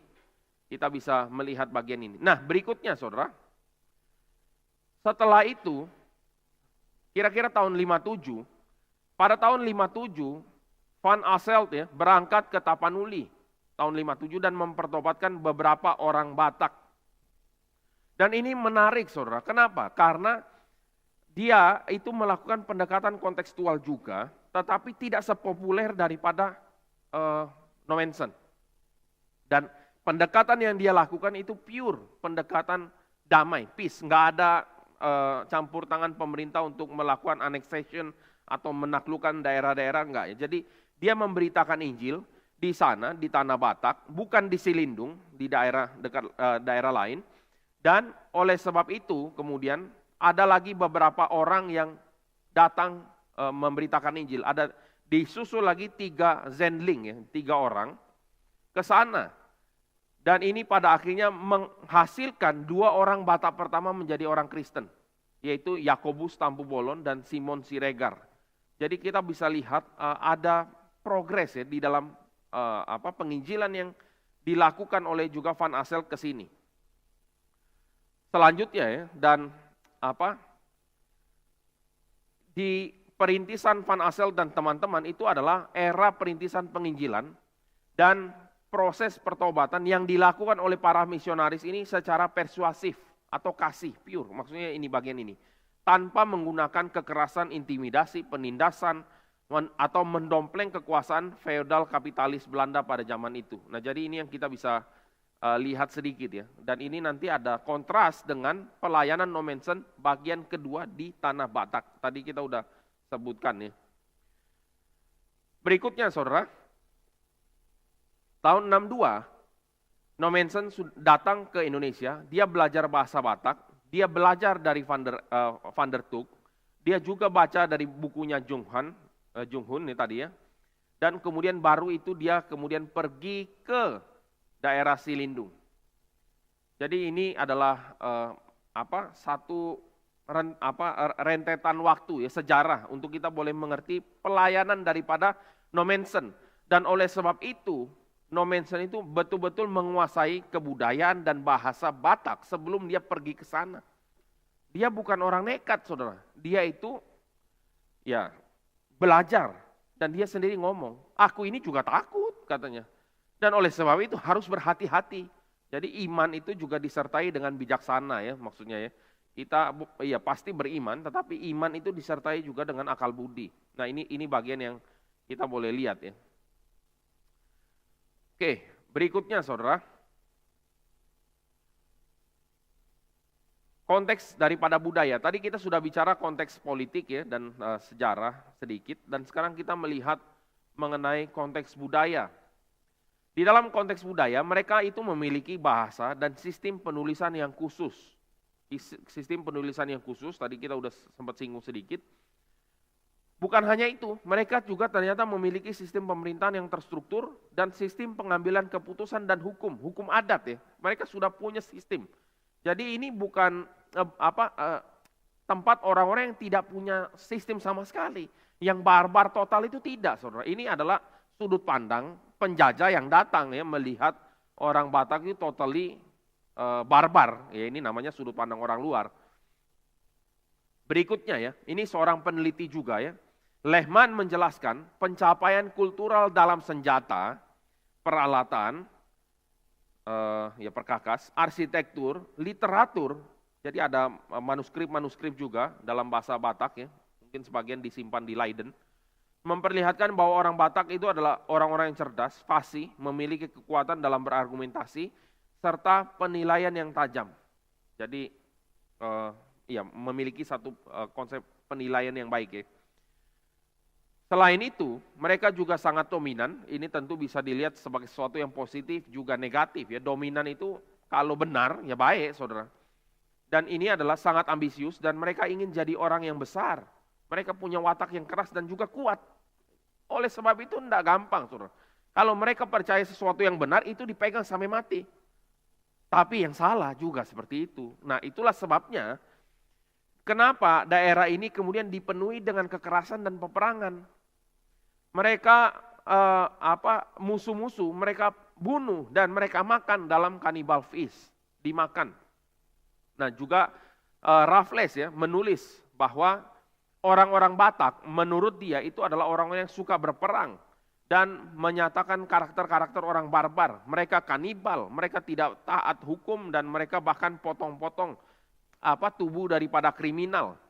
kita bisa melihat bagian ini. Nah, berikutnya saudara, setelah itu kira-kira tahun 57, pada tahun 57 Van Asselt ya berangkat ke Tapanuli tahun 57 dan mempertobatkan beberapa orang Batak. Dan ini menarik saudara, kenapa? Karena dia itu melakukan pendekatan kontekstual juga, tetapi tidak sepopuler daripada Nommensen. Dan pendekatan yang dia lakukan itu pure pendekatan damai, peace, nggak ada campur tangan pemerintah untuk melakukan annexation atau menaklukkan daerah-daerah, enggak ya. Jadi dia memberitakan Injil di sana, di tanah Batak, bukan di Silindung, di daerah dekat daerah lain. Dan oleh sebab itu kemudian ada lagi beberapa orang yang datang memberitakan Injil. Ada disusul lagi 3 zendeling ya, 3 orang ke sana. Dan ini pada akhirnya menghasilkan 2 orang Batak pertama menjadi orang Kristen, yaitu Yakobus Tampu Bolon dan Simon Siregar. Jadi kita bisa lihat ada progres ya di dalam penginjilan yang dilakukan oleh juga Van Asselt ke sini. Selanjutnya ya, dan di perintisan Van Asselt dan teman-teman itu adalah era perintisan penginjilan dan proses pertobatan yang dilakukan oleh para misionaris ini secara persuasif atau kasih pure, maksudnya ini bagian ini, tanpa menggunakan kekerasan, intimidasi, penindasan, atau mendompleng kekuasaan feodal kapitalis Belanda pada zaman itu. Nah, jadi ini yang kita bisa lihat sedikit ya, dan ini nanti ada kontras dengan pelayanan Nommensen bagian kedua di tanah Batak. Tadi kita udah sebutkan ya. Berikutnya saudara, tahun 62, Nommensen datang ke Indonesia, dia belajar bahasa Batak, dia belajar dari Van der Tuk, dia juga baca dari bukunya Jung Hun nih tadi ya, dan kemudian baru itu dia kemudian pergi ke daerah Silindung. Jadi ini adalah satu rentetan waktu ya, sejarah untuk kita boleh mengerti pelayanan daripada Nommensen. Dan oleh sebab itu Nommensen itu betul-betul menguasai kebudayaan dan bahasa Batak sebelum dia pergi ke sana. Dia bukan orang nekat saudara, dia itu ya belajar, dan dia sendiri ngomong, aku ini juga takut katanya. Dan oleh sebab itu harus berhati-hati. Jadi iman itu juga disertai dengan bijaksana ya, maksudnya ya. Kita ya pasti beriman, tetapi iman itu disertai juga dengan akal budi. Nah, ini bagian yang kita boleh lihat ya. Oke, berikutnya saudara. Konteks daripada budaya. Tadi kita sudah bicara konteks politik ya dan sejarah sedikit, dan sekarang kita melihat mengenai konteks budaya. Di dalam konteks budaya, mereka itu memiliki bahasa dan sistem penulisan yang khusus. Sistem penulisan yang khusus, tadi kita udah sempat singgung sedikit. Bukan hanya itu, mereka juga ternyata memiliki sistem pemerintahan yang terstruktur dan sistem pengambilan keputusan dan hukum adat ya. Mereka sudah punya sistem. Jadi ini bukan tempat orang-orang yang tidak punya sistem sama sekali. Yang barbar total itu tidak, saudara. Ini adalah sudut pandang penjajah yang datang ya, melihat orang Batak itu totally barbar. Ya, ini namanya sudut pandang orang luar. Berikutnya ya, ini seorang peneliti juga ya. Lehman menjelaskan pencapaian kultural dalam senjata, peralatan, ya perkakas, arsitektur, literatur. Jadi ada manuskrip-manuskrip juga dalam bahasa Batak ya, mungkin sebagian disimpan di Leiden, memperlihatkan bahwa orang Batak itu adalah orang-orang yang cerdas, fasih, memiliki kekuatan dalam berargumentasi, serta penilaian yang tajam. Jadi ya memiliki satu konsep penilaian yang baik ya. Selain itu, mereka juga sangat dominan. Ini tentu bisa dilihat sebagai sesuatu yang positif juga negatif ya. Dominan itu kalau benar ya baik, saudara. Dan ini adalah sangat ambisius dan mereka ingin jadi orang yang besar. Mereka punya watak yang keras dan juga kuat. Oleh sebab itu tidak gampang, saudara. Kalau mereka percaya sesuatu yang benar itu dipegang sampai mati. Tapi yang salah juga seperti itu. Nah, itulah sebabnya kenapa daerah ini kemudian dipenuhi dengan kekerasan dan peperangan. Mereka musuh-musuh mereka bunuh dan mereka makan dalam cannibal feast, dimakan. Nah, juga Raffles ya menulis bahwa orang-orang Batak menurut dia itu adalah orang-orang yang suka berperang dan menyatakan karakter-karakter orang barbar. Mereka kanibal, mereka tidak taat hukum dan mereka bahkan potong-potong tubuh daripada kriminal.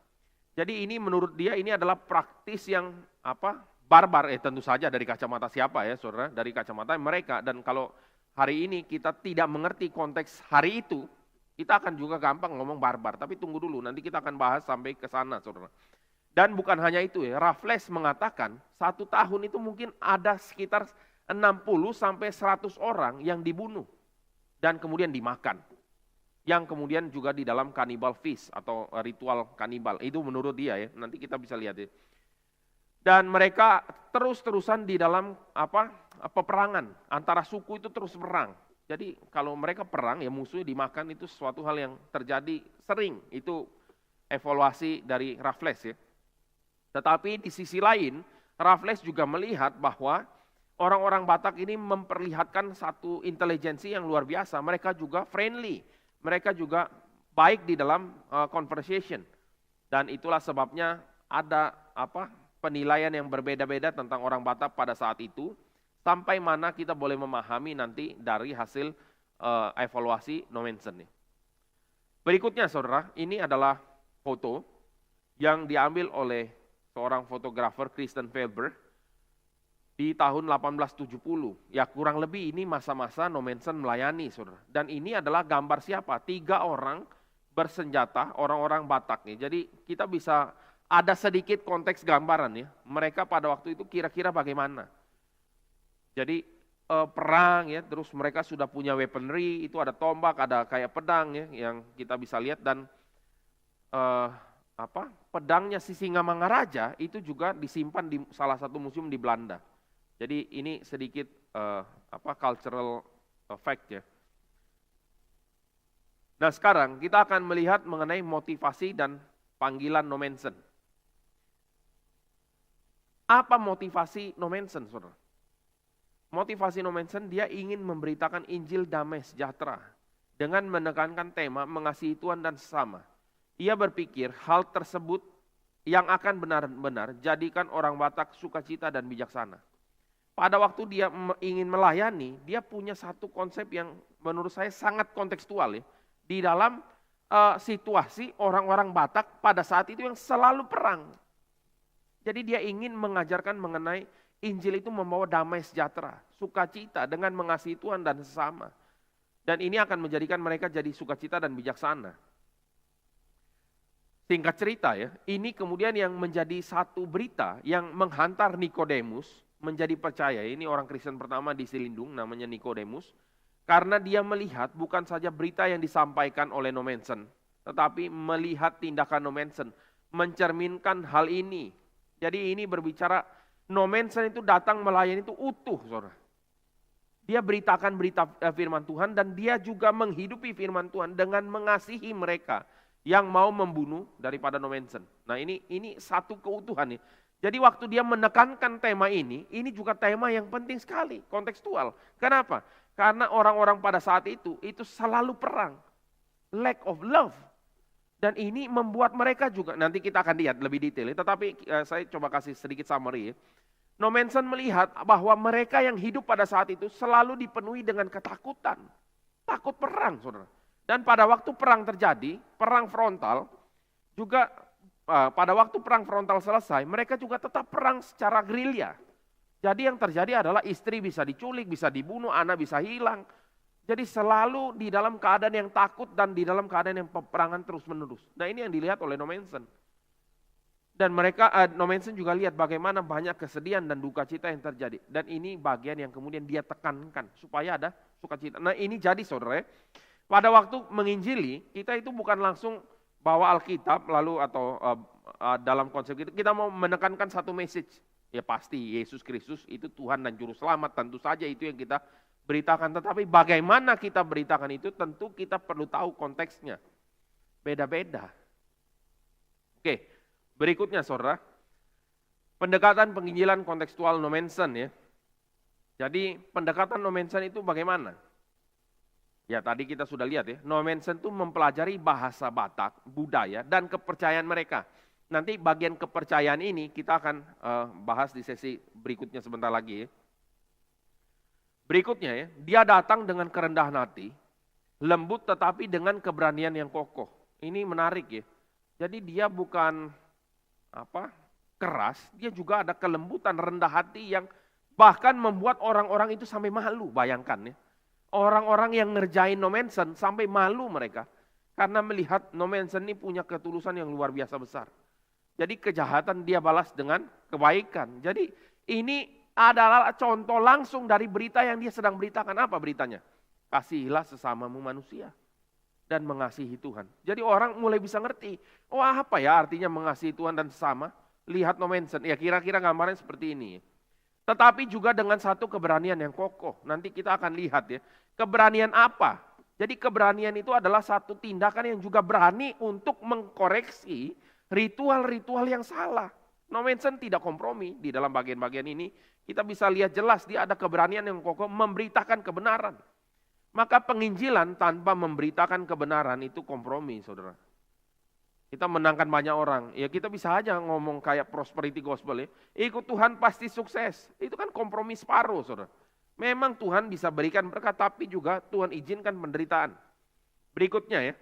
Jadi ini menurut dia ini adalah praktis yang barbar, tentu saja dari kacamata siapa ya saudara, dari kacamata mereka. Dan kalau hari ini kita tidak mengerti konteks hari itu, kita akan juga gampang ngomong barbar, tapi tunggu dulu, nanti kita akan bahas sampai ke sana, saudara. Dan bukan hanya itu ya, Raffles mengatakan 1 tahun itu mungkin ada sekitar 60 sampai 100 orang yang dibunuh dan kemudian dimakan. Yang kemudian juga di dalam cannibal feast atau ritual kanibal, itu menurut dia ya, nanti kita bisa lihat ya. Dan mereka terus-terusan di dalam peperangan antara suku itu terus perang. Jadi kalau mereka perang ya musuhnya dimakan, itu suatu hal yang terjadi sering. Itu evaluasi dari Raffles ya. Tetapi di sisi lain Raffles juga melihat bahwa orang-orang Batak ini memperlihatkan satu intelijensi yang luar biasa. Mereka juga friendly, mereka juga baik di dalam conversation. Dan itulah sebabnya ada penilaian yang berbeda-beda tentang orang Batak pada saat itu. Sampai mana kita boleh memahami nanti dari hasil evaluasi Nommensen. Berikutnya saudara, ini adalah foto yang diambil oleh seorang fotografer Christian Felber di tahun 1870. Ya kurang lebih ini masa-masa Nommensen melayani saudara. Dan ini adalah gambar siapa? 3 orang bersenjata, orang-orang Batak nih. Jadi kita bisa ada sedikit konteks gambaran ya. Mereka pada waktu itu kira-kira bagaimana. Jadi perang ya, terus mereka sudah punya weaponry, itu ada tombak, ada kayak pedang ya yang kita bisa lihat. Dan pedangnya si Singamangaraja itu juga disimpan di salah satu museum di Belanda. Jadi ini sedikit cultural fact ya. Nah sekarang kita akan melihat mengenai motivasi dan panggilan Nommensen. Apa motivasi Nommensen, saudara? Motivasi Nommensen, dia ingin memberitakan Injil damai sejahtera dengan menekankan tema mengasihi Tuhan dan sesama. Ia berpikir hal tersebut yang akan benar-benar jadikan orang Batak sukacita dan bijaksana. Pada waktu dia ingin melayani, dia punya satu konsep yang menurut saya sangat kontekstual ya. Di dalam situasi orang-orang Batak pada saat itu yang selalu perang. Jadi dia ingin mengajarkan mengenai Injil itu membawa damai sejahtera, sukacita dengan mengasihi Tuhan dan sesama. Dan ini akan menjadikan mereka jadi sukacita dan bijaksana. Singkat cerita ya, ini kemudian yang menjadi satu berita yang menghantar Nikodemus menjadi percaya. Ini orang Kristen pertama di Silindung, namanya Nikodemus. Karena dia melihat bukan saja berita yang disampaikan oleh Nommensen, tetapi melihat tindakan Nommensen, mencerminkan hal ini. Jadi ini berbicara Nommensen itu datang melayani itu utuh, saudara. Dia beritakan berita firman Tuhan dan dia juga menghidupi firman Tuhan dengan mengasihi mereka yang mau membunuh daripada Nommensen. Nah ini satu keutuhan nih. Jadi waktu dia menekankan tema ini juga tema yang penting sekali, kontekstual. Kenapa? Karena orang-orang pada saat itu selalu perang, lack of love. Dan ini membuat mereka juga, nanti kita akan lihat lebih detail, tetapi saya coba kasih sedikit summary ya. Nommensen melihat bahwa mereka yang hidup pada saat itu selalu dipenuhi dengan ketakutan. takut perang, saudara. Dan pada waktu perang terjadi, perang frontal, juga pada waktu perang frontal selesai, mereka juga tetap perang secara gerilya. Jadi yang terjadi adalah istri bisa diculik, bisa dibunuh, anak bisa hilang. Jadi selalu di dalam keadaan yang takut dan di dalam keadaan yang peperangan terus-menerus. Nah ini yang dilihat oleh Nommensen. Dan mereka, Nommensen juga lihat bagaimana banyak kesedihan dan duka cita yang terjadi. Dan ini bagian yang kemudian dia tekankan supaya ada sukacita. Nah ini jadi saudara, pada waktu menginjili, kita itu bukan langsung bawa Alkitab lalu atau dalam konsep kita mau menekankan satu message. Ya pasti Yesus Kristus itu Tuhan dan Juru Selamat, tentu saja itu yang kita beritakan. Tetapi bagaimana kita beritakan itu tentu kita perlu tahu konteksnya. Beda-beda. Oke, berikutnya saudara. Pendekatan penginjilan kontekstual Nommensen ya. Jadi pendekatan Nommensen itu bagaimana? Ya tadi kita sudah lihat ya, Nommensen itu mempelajari bahasa Batak, budaya, dan kepercayaan mereka. Nanti bagian kepercayaan ini kita akan bahas di sesi berikutnya sebentar lagi ya. Berikutnya ya, dia datang dengan kerendahan hati, lembut tetapi dengan keberanian yang kokoh. Ini menarik ya. Jadi dia bukan keras, dia juga ada kelembutan, rendah hati yang bahkan membuat orang-orang itu sampai malu, bayangkan ya. Orang-orang yang ngerjain Nommensen sampai malu mereka karena melihat Nommensen ini punya ketulusan yang luar biasa besar. Jadi kejahatan dia balas dengan kebaikan. Jadi ini adalah contoh langsung dari berita yang dia sedang beritakan. Apa beritanya? Kasihilah sesamamu manusia dan mengasihi Tuhan. Jadi orang mulai bisa ngerti, oh apa ya artinya mengasihi Tuhan dan sesama? Lihat Nommensen, ya kira-kira gambarnya seperti ini. Tetapi juga dengan satu keberanian yang kokoh. Nanti kita akan lihat ya, keberanian apa? Jadi keberanian itu adalah satu tindakan yang juga berani untuk mengkoreksi ritual-ritual yang salah. Nommensen tidak kompromi di dalam bagian-bagian ini. Kita bisa lihat jelas dia ada keberanian yang kokoh memberitakan kebenaran. Maka penginjilan tanpa memberitakan kebenaran itu kompromi, saudara. Kita menangkan banyak orang. Ya kita bisa aja ngomong kayak prosperity gospel ya. Ikut Tuhan pasti sukses. Itu kan kompromi separuh, saudara. Memang Tuhan bisa berikan berkat, tapi juga Tuhan izinkan penderitaan. Berikutnya ya.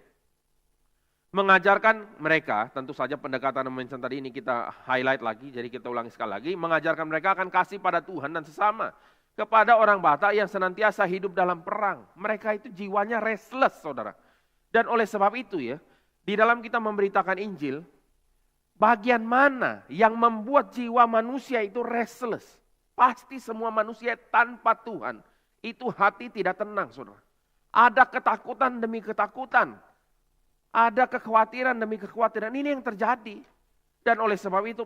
Mengajarkan mereka, tentu saja pendekatan Nommensen tadi ini kita highlight lagi, jadi kita ulangi sekali lagi. Mengajarkan mereka akan kasih pada Tuhan dan sesama. Kepada orang Batak yang senantiasa hidup dalam perang. Mereka itu jiwanya restless, saudara. Dan oleh sebab itu ya, di dalam kita memberitakan Injil, bagian mana yang membuat jiwa manusia itu restless? Pasti semua manusia tanpa Tuhan, itu hati tidak tenang, saudara. Ada ketakutan demi ketakutan. Ada kekhawatiran demi kekhawatiran, ini yang terjadi. Dan oleh sebab itu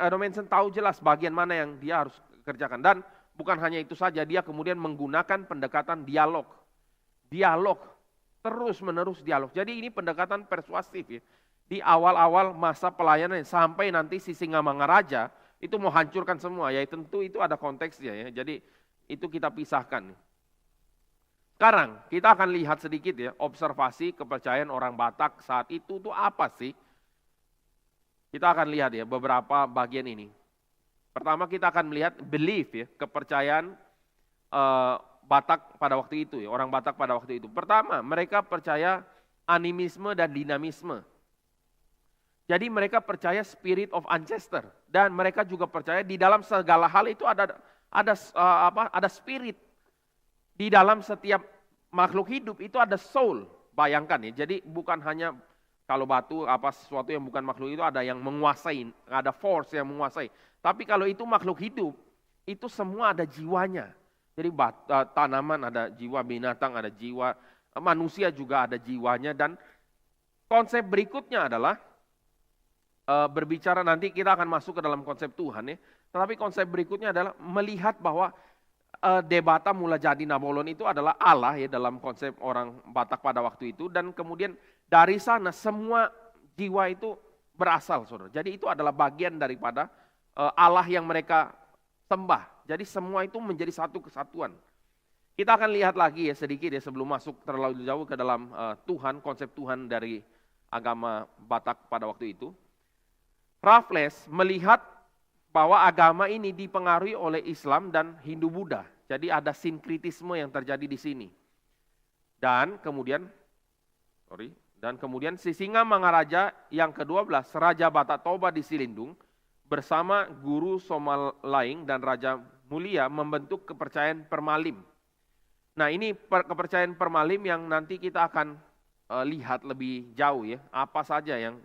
Nommensen tahu jelas bagian mana yang dia harus kerjakan. Dan bukan hanya itu saja, dia kemudian menggunakan pendekatan dialog. Dialog, terus menerus dialog. Jadi ini pendekatan persuasif ya. Di awal-awal masa pelayanan sampai nanti si Singamangaraja itu mau hancurkan semua. Ya tentu itu ada konteksnya ya. Jadi itu kita pisahkan. Sekarang kita akan lihat sedikit ya, observasi kepercayaan orang Batak saat itu tuh apa sih? Kita akan lihat ya beberapa bagian ini. Pertama kita akan melihat belief ya, kepercayaan Batak pada waktu itu ya, orang Batak pada waktu itu. Pertama, mereka percaya animisme dan dinamisme. Jadi mereka percaya spirit of ancestor dan mereka juga percaya di dalam segala hal itu ada spirit. Di dalam setiap makhluk hidup itu ada soul, bayangkan ya. Jadi bukan hanya kalau batu sesuatu yang bukan makhluk itu ada yang menguasai, ada force yang menguasai. Tapi kalau itu makhluk hidup, itu semua ada jiwanya. Jadi tanaman ada jiwa, binatang ada jiwa, manusia juga ada jiwanya. Dan konsep berikutnya adalah berbicara, nanti kita akan masuk ke dalam konsep Tuhan ya. Tetapi konsep berikutnya adalah melihat bahwa Debata Mula Jadi Nabolon itu adalah Allah ya dalam konsep orang Batak pada waktu itu. Dan kemudian dari sana semua jiwa itu berasal, saudara. Jadi itu adalah bagian daripada Allah yang mereka sembah. Jadi semua itu menjadi satu kesatuan. Kita akan lihat lagi ya sedikit ya sebelum masuk terlalu jauh ke dalam Tuhan, konsep Tuhan dari agama Batak pada waktu itu. Raffles melihat bahwa agama ini dipengaruhi oleh Islam dan Hindu Buddha. Jadi ada sinkritisme yang terjadi di sini. Dan kemudian si Singa Mangaraja yang ke-12, Raja Batak Toba di Silindung, bersama Guru Somalaing dan Raja Mulia membentuk kepercayaan Permalim. Nah ini kepercayaan Permalim yang nanti kita akan lihat lebih jauh ya, apa saja yang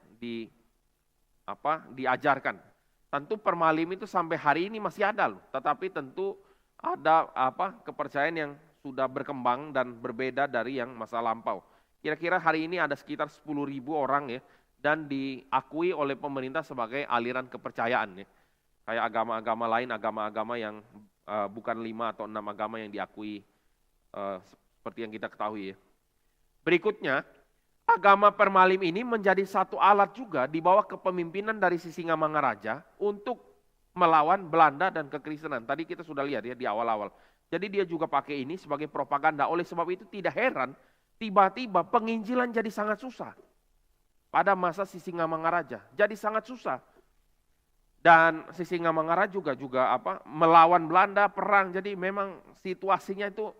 diajarkan. Tentu Permalim itu sampai hari ini masih ada loh, tetapi tentu ada kepercayaan yang sudah berkembang dan berbeda dari yang masa lampau. Kira-kira hari ini ada sekitar 10.000 orang ya, dan diakui oleh pemerintah sebagai aliran kepercayaan ya. Kayak agama-agama lain, agama-agama yang bukan 5 atau 6 agama yang diakui seperti yang kita ketahui ya. Berikutnya, agama Permalim ini menjadi satu alat juga di bawah kepemimpinan dari si Singa Mangaraja untuk melawan Belanda dan kekristenan. Tadi kita sudah lihat ya di awal-awal. Jadi dia juga pakai ini sebagai propaganda. Oleh sebab itu tidak heran tiba-tiba penginjilan jadi sangat susah. Pada masa si Singa Mangaraja jadi sangat susah. Dan si Singa Mangaraja juga melawan Belanda, perang. Jadi memang situasinya itu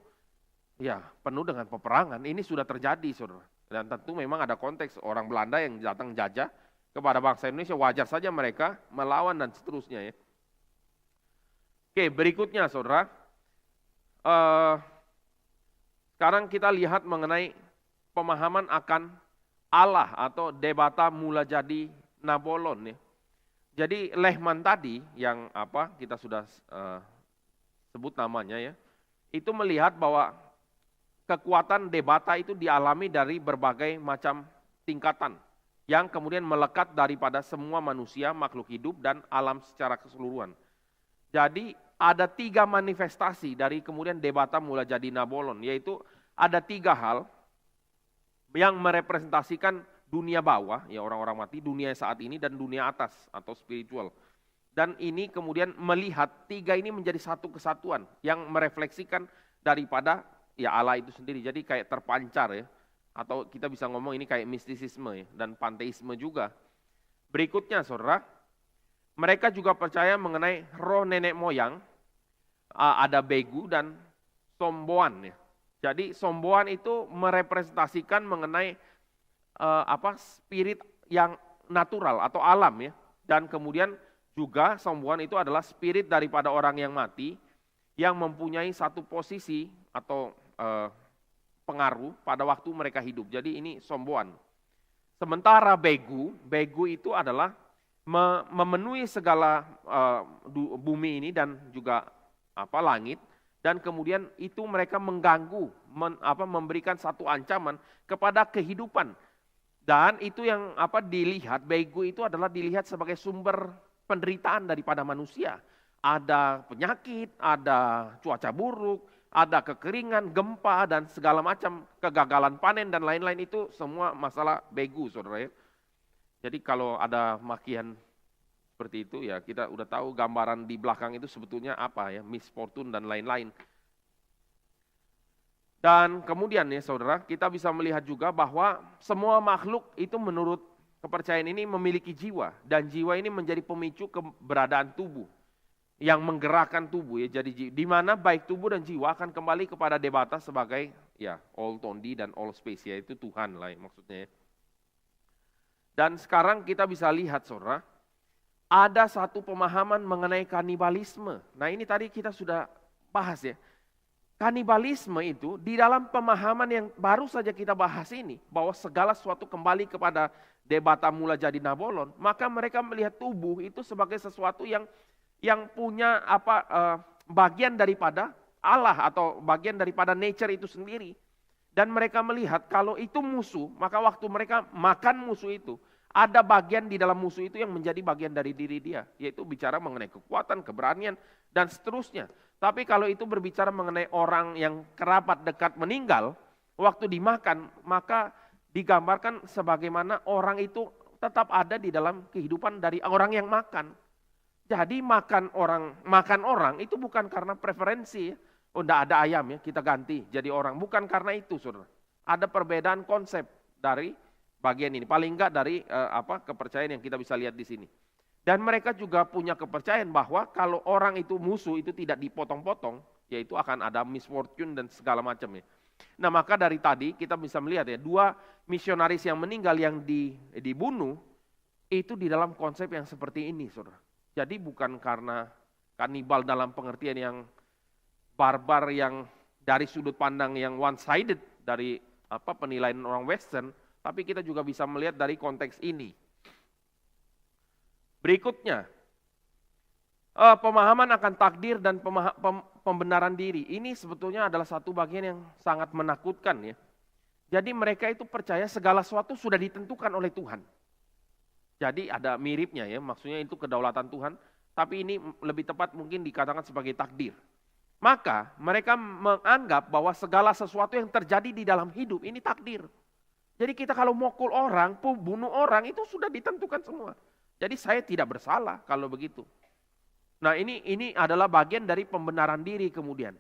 ya penuh dengan peperangan. Ini sudah terjadi, saudara. Dan tentu memang ada konteks orang Belanda yang datang jajah kepada bangsa Indonesia, wajar saja mereka melawan dan seterusnya ya. Oke, berikutnya saudara, sekarang kita lihat mengenai pemahaman akan Allah atau Debata Mula Jadi Nabolon ya. Jadi Lehman tadi yang kita sudah sebut namanya ya, itu melihat bahwa kekuatan Debata itu dialami dari berbagai macam tingkatan yang kemudian melekat daripada semua manusia, makhluk hidup, dan alam secara keseluruhan. Jadi ada 3 manifestasi dari kemudian Debata Mula Jadi Nabolon, yaitu ada 3 hal yang merepresentasikan dunia bawah, ya orang-orang mati, dunia saat ini, dan dunia atas atau spiritual. Dan ini kemudian melihat 3 ini menjadi satu kesatuan yang merefleksikan daripada ya Allah itu sendiri, jadi kayak terpancar ya, atau kita bisa ngomong ini kayak mistisisme ya, dan panteisme juga. Berikutnya saudara, mereka juga percaya mengenai roh nenek moyang, ada Begu dan Somboan ya. Jadi Somboan itu merepresentasikan mengenai spirit yang natural atau alam ya, dan kemudian juga Somboan itu adalah spirit daripada orang yang mati yang mempunyai satu posisi atau pengaruh pada waktu mereka hidup. Jadi ini Somboan. Sementara Begu itu adalah memenuhi segala bumi ini dan juga langit, dan kemudian itu mereka mengganggu, memberikan satu ancaman kepada kehidupan. Dan itu yang dilihat, Begu itu adalah dilihat sebagai sumber penderitaan daripada manusia. Ada penyakit, ada cuaca buruk, ada kekeringan, gempa, dan segala macam kegagalan panen dan lain-lain, itu semua masalah Begu, saudara ya. Jadi kalau ada makian seperti itu ya kita udah tahu gambaran di belakang itu sebetulnya apa ya, misfortune dan lain-lain. Dan kemudian ya saudara, kita bisa melihat juga bahwa semua makhluk itu menurut kepercayaan ini memiliki jiwa, dan jiwa ini menjadi pemicu keberadaan tubuh yang menggerakkan tubuh ya. Jadi di mana baik tubuh dan jiwa akan kembali kepada Debata sebagai ya all Tondi dan all space, yaitu Tuhan lah ya, maksudnya. Dan sekarang kita bisa lihat saudara, ada satu pemahaman mengenai kanibalisme. Nah ini tadi kita sudah bahas ya. Kanibalisme itu di dalam pemahaman yang baru saja kita bahas ini, bahwa segala sesuatu kembali kepada Debata Mula Jadi Nabolon, maka mereka melihat tubuh itu sebagai sesuatu yang punya bagian daripada Allah atau bagian daripada nature itu sendiri. Dan mereka melihat kalau itu musuh, maka waktu mereka makan musuh itu, ada bagian di dalam musuh itu yang menjadi bagian dari diri dia, yaitu bicara mengenai kekuatan, keberanian, dan seterusnya. Tapi kalau itu berbicara mengenai orang yang kerabat dekat meninggal, waktu dimakan, maka digambarkan sebagaimana orang itu tetap ada di dalam kehidupan dari orang yang makan. Jadi makan orang itu bukan karena preferensi. Oh enggak ada ayam ya, kita ganti jadi orang. Bukan karena itu saudara. Ada perbedaan konsep dari bagian ini. Paling enggak dari kepercayaan yang kita bisa lihat di sini. Dan mereka juga punya kepercayaan bahwa kalau orang itu musuh itu tidak dipotong-potong, yaitu akan ada misfortune dan segala macam ya. Nah maka dari tadi kita bisa melihat ya, 2 misionaris yang meninggal yang dibunuh, itu di dalam konsep yang seperti ini, saudara. Jadi bukan karena kanibal dalam pengertian yang barbar, yang dari sudut pandang yang one-sided dari penilaian orang Western, tapi kita juga bisa melihat dari konteks ini. Berikutnya, pemahaman akan takdir dan pembenaran diri. Ini sebetulnya adalah satu bagian yang sangat menakutkan ya. Jadi mereka itu percaya segala sesuatu sudah ditentukan oleh Tuhan. Jadi ada miripnya ya, maksudnya itu kedaulatan Tuhan, tapi ini lebih tepat mungkin dikatakan sebagai takdir. Maka mereka menganggap bahwa segala sesuatu yang terjadi di dalam hidup ini takdir. Jadi kita kalau mukul orang, bunuh orang, itu sudah ditentukan semua. Jadi saya tidak bersalah kalau begitu. Nah ini adalah bagian dari pembenaran diri kemudian.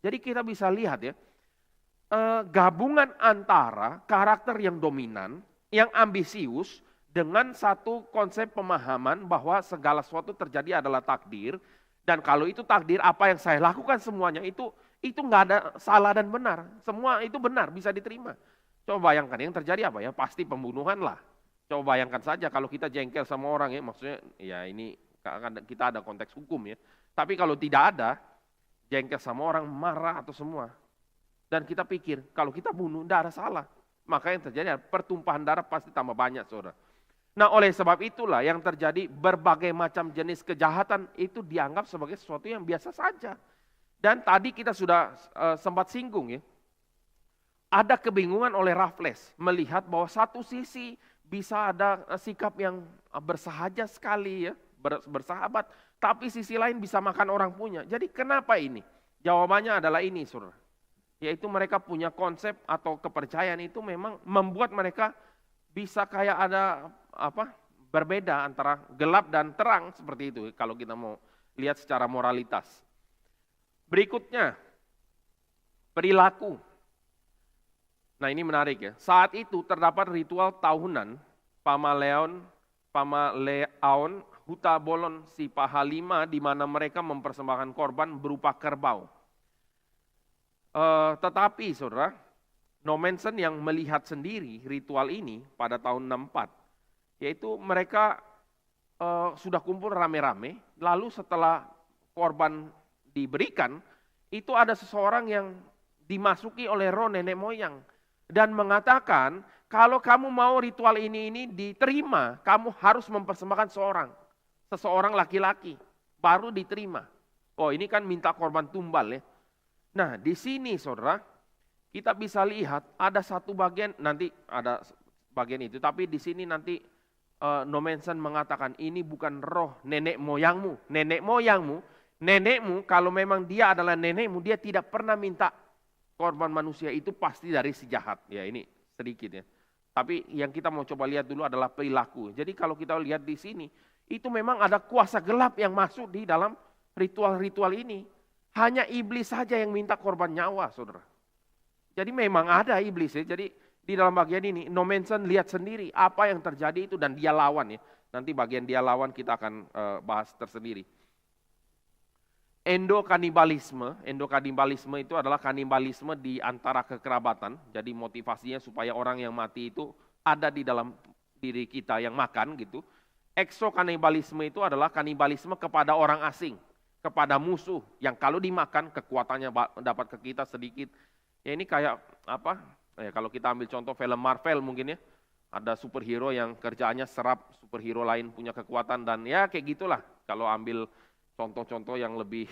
Jadi kita bisa lihat ya, gabungan antara karakter yang dominan, yang ambisius, dengan satu konsep pemahaman bahwa segala sesuatu terjadi adalah takdir, dan kalau itu takdir, apa yang saya lakukan semuanya itu nggak ada salah dan benar, semua itu benar, bisa diterima. Coba bayangkan yang terjadi apa ya, pasti pembunuhan lah. Coba bayangkan saja kalau kita jengkel sama orang ya, maksudnya ya ini kita ada konteks hukum ya. Tapi kalau tidak ada, jengkel sama orang, marah atau semua. Dan kita pikir kalau kita bunuh tidak ada salah, maka yang terjadi pertumpahan darah pasti tambah banyak, saudara. Nah oleh sebab itulah yang terjadi berbagai macam jenis kejahatan itu dianggap sebagai sesuatu yang biasa saja. Dan tadi kita sudah sempat singgung ya, ada kebingungan oleh Raffles melihat bahwa satu sisi bisa ada sikap yang bersahaja sekali ya, bersahabat, tapi sisi lain bisa makan orang punya. Jadi kenapa ini? Jawabannya adalah ini, saudara. Yaitu mereka punya konsep atau kepercayaan itu memang membuat mereka bisa kayak ada berbeda antara gelap dan terang seperti itu kalau kita mau lihat secara moralitas. Berikutnya, perilaku. Nah ini menarik ya. Saat itu terdapat ritual tahunan Pamaleon Huta Bolon si Pahalima, di mana mereka mempersembahkan korban berupa kerbau. Tetapi saudara, Nommensen yang melihat sendiri ritual ini pada tahun 64, yaitu mereka sudah kumpul rame-rame, lalu setelah korban diberikan, itu ada seseorang yang dimasuki oleh roh nenek moyang dan mengatakan, kalau kamu mau ritual ini diterima, kamu harus mempersembahkan seseorang laki-laki, baru diterima. Oh ini kan minta korban tumbal ya. Nah di sini saudara, kita bisa lihat ada satu bagian, nanti ada bagian itu, tapi di sini nanti Nommensen mengatakan ini bukan roh nenek moyangmu. Nenekmu kalau memang dia adalah nenekmu, dia tidak pernah minta korban manusia, itu pasti dari si jahat. Ya ini sedikit ya. Tapi yang kita mau coba lihat dulu adalah perilaku. Jadi kalau kita lihat di sini, itu memang ada kuasa gelap yang masuk di dalam ritual-ritual ini. Hanya iblis saja yang minta korban nyawa, saudara. Jadi memang ada iblis ya. Jadi di dalam bagian ini, Nommensen lihat sendiri apa yang terjadi itu dan dia lawan ya. Nanti bagian dia lawan kita akan bahas tersendiri. Endokanibalisme itu adalah kanibalisme di antara kekerabatan. Jadi motivasinya supaya orang yang mati itu ada di dalam diri kita yang makan gitu. Eksokanibalisme itu adalah kanibalisme kepada orang asing, kepada musuh yang kalau dimakan kekuatannya dapat ke kita sedikit. Ya ini kayak kalau kita ambil contoh film Marvel mungkin ya, ada superhero yang kerjaannya serap superhero lain punya kekuatan, dan ya kayak gitulah kalau ambil contoh-contoh yang lebih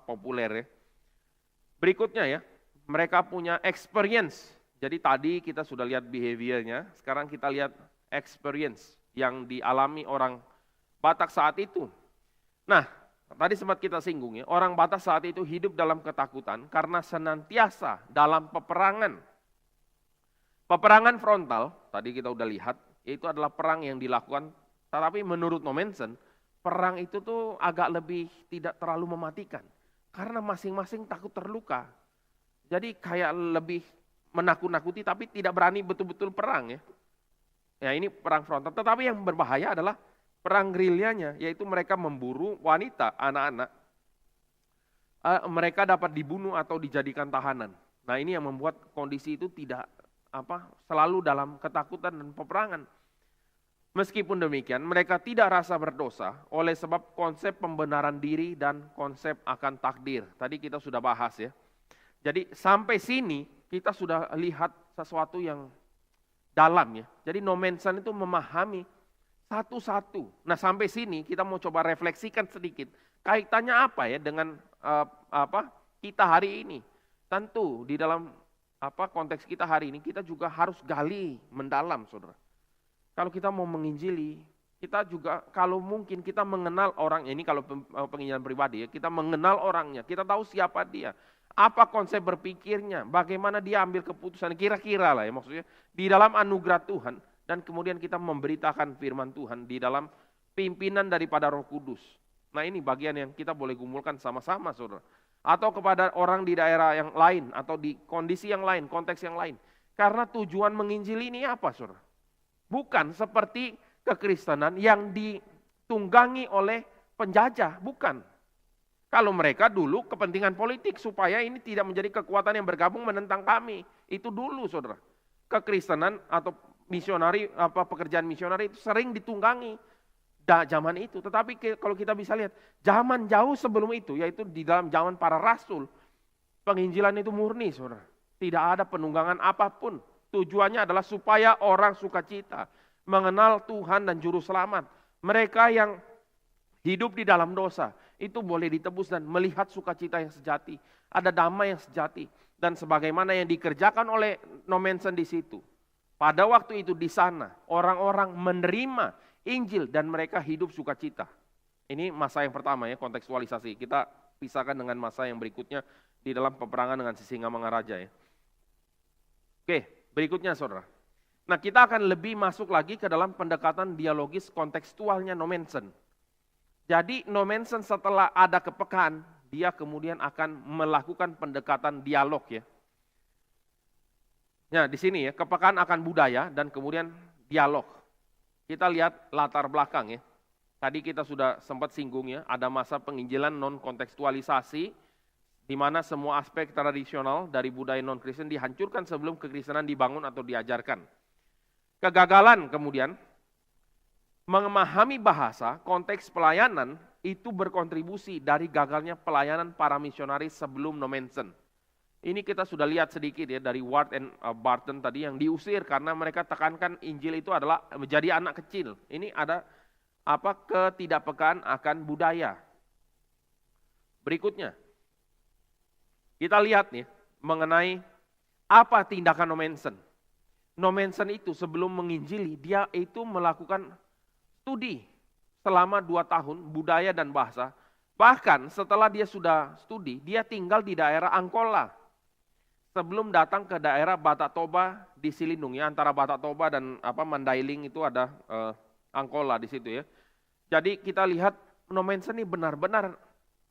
populer ya. Berikutnya ya, mereka punya experience. Jadi tadi kita sudah lihat behaviornya, sekarang kita lihat experience yang dialami orang Batak saat itu. Nah, tadi sempat kita singgung ya, orang Batak saat itu hidup dalam ketakutan karena senantiasa dalam peperangan. Peperangan frontal, tadi kita udah lihat, itu adalah perang yang dilakukan, tetapi menurut Nommensen, perang itu tuh agak lebih tidak terlalu mematikan. Karena masing-masing takut terluka. Jadi kayak lebih menakut-nakuti tapi tidak berani betul-betul perang ya. Ya ini perang frontal, tetapi yang berbahaya adalah perang gerilyanya, yaitu mereka memburu wanita, anak-anak. Mereka dapat dibunuh atau dijadikan tahanan. Nah ini yang membuat kondisi itu tidak selalu dalam ketakutan dan peperangan. Meskipun demikian, mereka tidak rasa berdosa oleh sebab konsep pembenaran diri dan konsep akan takdir. Tadi kita sudah bahas ya. Jadi sampai sini kita sudah lihat sesuatu yang dalam ya. Jadi Nomensen itu memahami satu-satu. Nah sampai sini kita mau coba refleksikan sedikit. Kaitannya apa ya dengan kita hari ini? Tentu di dalam konteks kita hari ini kita juga harus gali mendalam, saudara. Kalau kita mau menginjili, kita juga kalau mungkin kita mengenal orang ini, kalau penginjilan pribadi ya, kita mengenal orangnya, kita tahu siapa dia, apa konsep berpikirnya, bagaimana dia ambil keputusan, kira-kira lah ya maksudnya, di dalam anugerah Tuhan, dan kemudian kita memberitakan firman Tuhan di dalam pimpinan daripada Roh Kudus. Nah ini bagian yang kita boleh gumulkan sama-sama, saudara. Atau kepada orang di daerah yang lain, atau di kondisi yang lain, konteks yang lain. Karena tujuan menginjili ini apa, saudara? Bukan seperti kekristenan yang ditunggangi oleh penjajah, bukan. Kalau mereka dulu kepentingan politik supaya ini tidak menjadi kekuatan yang bergabung menentang kami. Itu dulu, saudara. Kekristenan atau misionari, pekerjaan misionari itu sering ditunggangi zaman itu. Tetapi kalau kita bisa lihat, zaman jauh sebelum itu, yaitu di dalam zaman para rasul, penginjilan itu murni, saudara. Tidak ada penunggangan apapun. Tujuannya adalah supaya orang sukacita, mengenal Tuhan dan Juru Selamat. Mereka yang hidup di dalam dosa, itu boleh ditebus dan melihat sukacita yang sejati. Ada damai yang sejati. Dan sebagaimana yang dikerjakan oleh Nomensen di situ. Pada waktu itu di sana, orang-orang menerima Injil dan mereka hidup sukacita. Ini masa yang pertama ya, kontekstualisasi. Kita pisahkan dengan masa yang berikutnya di dalam peperangan dengan Sisingamangaraja ya. Oke. Berikutnya saudara. Nah kita akan lebih masuk lagi ke dalam pendekatan dialogis kontekstualnya Nomensen. Jadi Nomensen setelah ada kepekaan, dia kemudian akan melakukan pendekatan dialog ya. Nah di sini ya, kepekaan akan budaya dan kemudian dialog. Kita lihat latar belakang ya. Tadi kita sudah sempat singgung ya, ada masa penginjilan non-kontekstualisasi, di mana semua aspek tradisional dari budaya non-Kristen dihancurkan sebelum kekristenan dibangun atau diajarkan. Kegagalan kemudian, memahami bahasa, konteks pelayanan, itu berkontribusi dari gagalnya pelayanan para misionaris sebelum Nomensen. Ini kita sudah lihat sedikit ya dari Ward and Barton tadi yang diusir karena mereka tekankan Injil itu adalah menjadi anak kecil. Ini ada ketidakpekaan akan budaya. Berikutnya, kita lihat nih mengenai apa tindakan Nomensen. Nomensen itu sebelum menginjili, dia itu melakukan studi selama 2 tahun budaya dan bahasa. Bahkan setelah dia sudah studi, dia tinggal di daerah Angkola. Sebelum datang ke daerah Batak Toba di Silindung ya, antara Batak Toba dan Mandailing itu ada Angkola di situ ya. Jadi kita lihat Nomensen ini benar-benar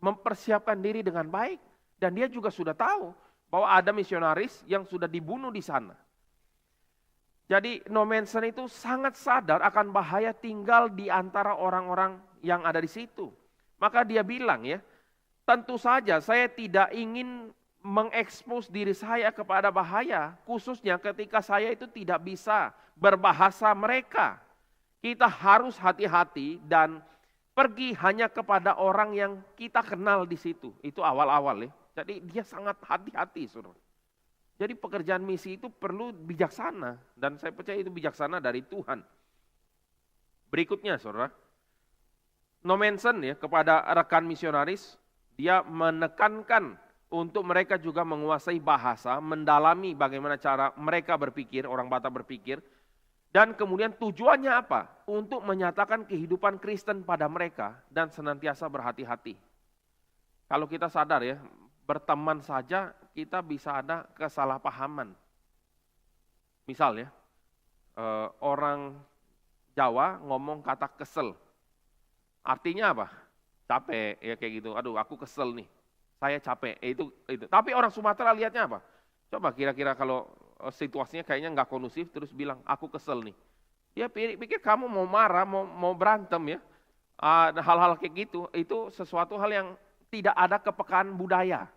mempersiapkan diri dengan baik. Dan dia juga sudah tahu bahwa ada misionaris yang sudah dibunuh di sana. Jadi Nomensen itu sangat sadar akan bahaya tinggal di antara orang-orang yang ada di situ. Maka dia bilang ya, tentu saja saya tidak ingin mengekspos diri saya kepada bahaya, khususnya ketika saya itu tidak bisa berbahasa mereka. Kita harus hati-hati dan pergi hanya kepada orang yang kita kenal di situ. Itu awal-awal ya. Jadi dia sangat hati-hati, saudara. Jadi pekerjaan misi itu perlu bijaksana. Dan saya percaya itu bijaksana dari Tuhan. Berikutnya, saudara. Nomensen ya kepada rekan misionaris, dia menekankan untuk mereka juga menguasai bahasa, mendalami bagaimana cara mereka berpikir, orang Batak berpikir. Dan kemudian tujuannya apa? Untuk menyatakan kehidupan Kristen pada mereka dan senantiasa berhati-hati. Kalau kita sadar ya, berteman saja kita bisa ada kesalahpahaman. Misal ya, orang Jawa ngomong kata kesel. Artinya apa? Capek ya kayak gitu. Aduh, aku kesel nih. Saya capek. Itu. Tapi orang Sumatera lihatnya apa? Coba kira-kira kalau situasinya kayaknya nggak kondusif terus bilang aku kesel nih. Dia pikir kamu mau marah, mau berantem ya. Hal-hal kayak gitu itu sesuatu hal yang tidak ada kepekaan budaya.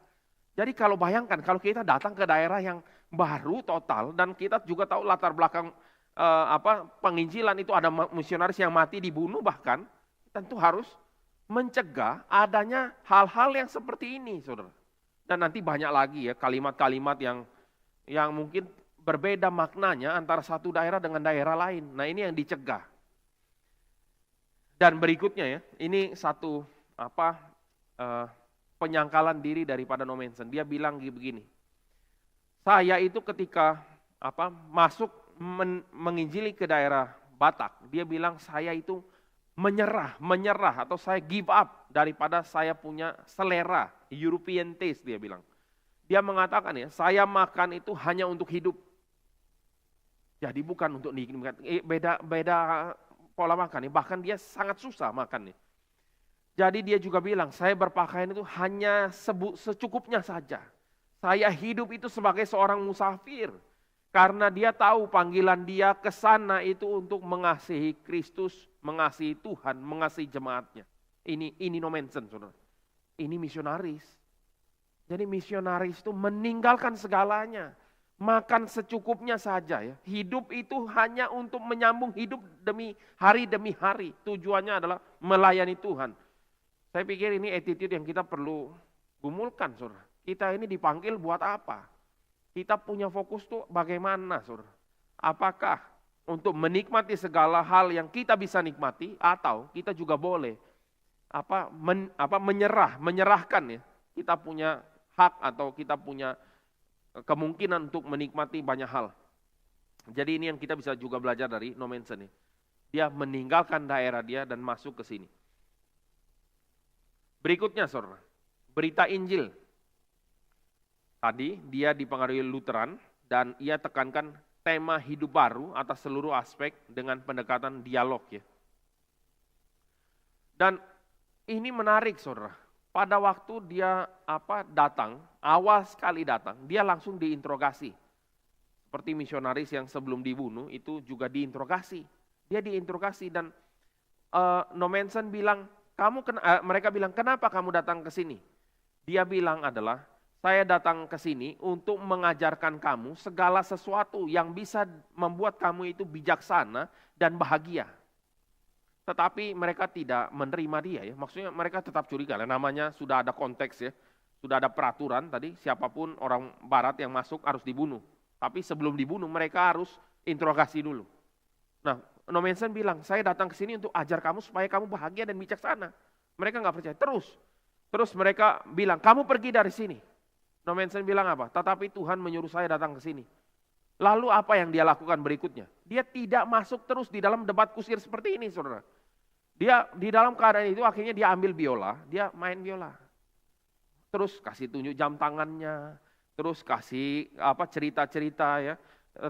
Jadi kalau bayangkan, kalau kita datang ke daerah yang baru total, dan kita juga tahu latar belakang penginjilan itu ada misionaris yang mati dibunuh bahkan, tentu harus mencegah adanya hal-hal yang seperti ini, saudara. Dan nanti banyak lagi ya kalimat-kalimat yang mungkin berbeda maknanya antara satu daerah dengan daerah lain. Nah ini yang dicegah. Dan berikutnya ya, ini satu penyangkalan diri daripada No Manson. Dia bilang begini, saya itu ketika masuk menginjili ke daerah Batak, dia bilang saya itu menyerah atau saya give up daripada saya punya selera European taste, dia bilang. Dia mengatakan ya, saya makan itu hanya untuk hidup. Jadi bukan untuk nikmati, beda pola makan ya, bahkan dia sangat susah makan nih. Jadi dia juga bilang, saya berpakaian itu hanya secukupnya saja. Saya hidup itu sebagai seorang musafir. Karena dia tahu panggilan dia ke sana itu untuk mengasihi Kristus, mengasihi Tuhan, mengasihi jemaatnya. Ini No Manson, saudara. Ini misionaris. Jadi misionaris itu meninggalkan segalanya. Makan secukupnya saja ya. Hidup itu hanya untuk menyambung hidup demi hari. Tujuannya adalah melayani Tuhan. Saya pikir ini attitude yang kita perlu gumulkan, saudara. Kita ini dipanggil buat apa? Kita punya fokus tuh bagaimana, saudara? Apakah untuk menikmati segala hal yang kita bisa nikmati, atau kita juga boleh menyerahkan ya? Kita punya hak atau kita punya kemungkinan untuk menikmati banyak hal. Jadi ini yang kita bisa juga belajar dari No Manson ya. Dia meninggalkan daerah dia dan masuk ke sini. Berikutnya, saudara, berita Injil. Tadi dia dipengaruhi Lutheran dan ia tekankan tema hidup baru atas seluruh aspek dengan pendekatan dialog ya. Dan ini menarik, saudara. Pada waktu dia awal sekali datang, dia langsung diinterogasi. Seperti misionaris yang sebelum dibunuh itu juga diinterogasi. Dia diinterogasi dan No Manson bilang, mereka bilang, kenapa kamu datang ke sini? Dia bilang adalah, saya datang ke sini untuk mengajarkan kamu segala sesuatu yang bisa membuat kamu itu bijaksana dan bahagia. Tetapi mereka tidak menerima dia ya. Maksudnya mereka tetap curiga. Namanya sudah ada konteks ya. Sudah ada peraturan tadi, siapapun orang barat yang masuk harus dibunuh. Tapi sebelum dibunuh mereka harus interogasi dulu. Nah, No Manson bilang, saya datang ke sini untuk ajar kamu supaya kamu bahagia dan bijaksana. Mereka nggak percaya. Terus mereka bilang, kamu pergi dari sini. No Manson bilang apa? Tetapi Tuhan menyuruh saya datang ke sini. Lalu apa yang dia lakukan berikutnya? Dia tidak masuk terus di dalam debat kusir seperti ini, saudara. Dia di dalam keadaan itu akhirnya dia ambil biola, dia main biola. Terus kasih tunjuk jam tangannya, terus kasih cerita-cerita ya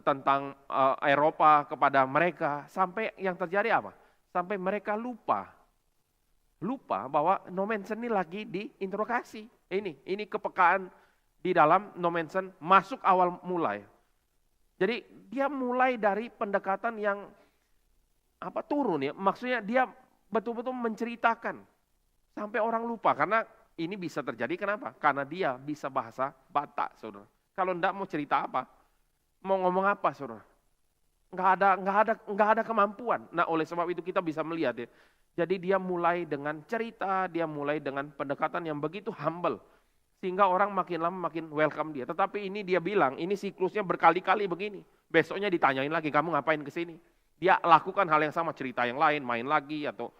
tentang Eropa kepada mereka. Sampai yang terjadi apa? Sampai mereka lupa bahwa No Manson ini lagi diinterogasi. Ini kepekaan di dalam No Manson masuk awal mulai. Jadi dia mulai dari pendekatan yang turun ya. Maksudnya dia betul-betul menceritakan sampai orang lupa, karena ini bisa terjadi kenapa? Karena dia bisa bahasa Batak, saudara. Kalau enggak mau cerita apa? Mau ngomong apa, saudara? Enggak ada kemampuan. Nah, oleh sebab itu kita bisa melihat ya. Jadi dia mulai dengan cerita, dia mulai dengan pendekatan yang begitu humble. Sehingga orang makin lama makin welcome dia. Tetapi ini dia bilang, ini siklusnya berkali-kali begini. Besoknya ditanyain lagi, kamu ngapain ke sini? Dia lakukan hal yang sama, cerita yang lain, main lagi atau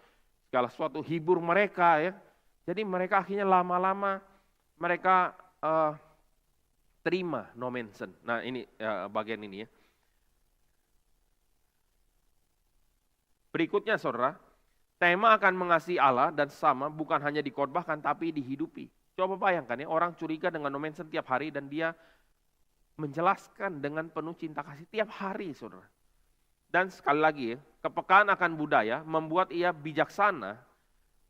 segala sesuatu, hibur mereka ya. Jadi mereka akhirnya lama-lama mereka terima No Manson. Nah ini bagian ini ya. Berikutnya, saudara, tema akan mengasihi Allah dan sesama bukan hanya dikhotbahkan tapi dihidupi. Coba bayangkan ya, orang curiga dengan No Manson tiap hari dan dia menjelaskan dengan penuh cinta kasih tiap hari, saudara. Dan sekali lagi ya, kepekaan akan budaya membuat ia bijaksana.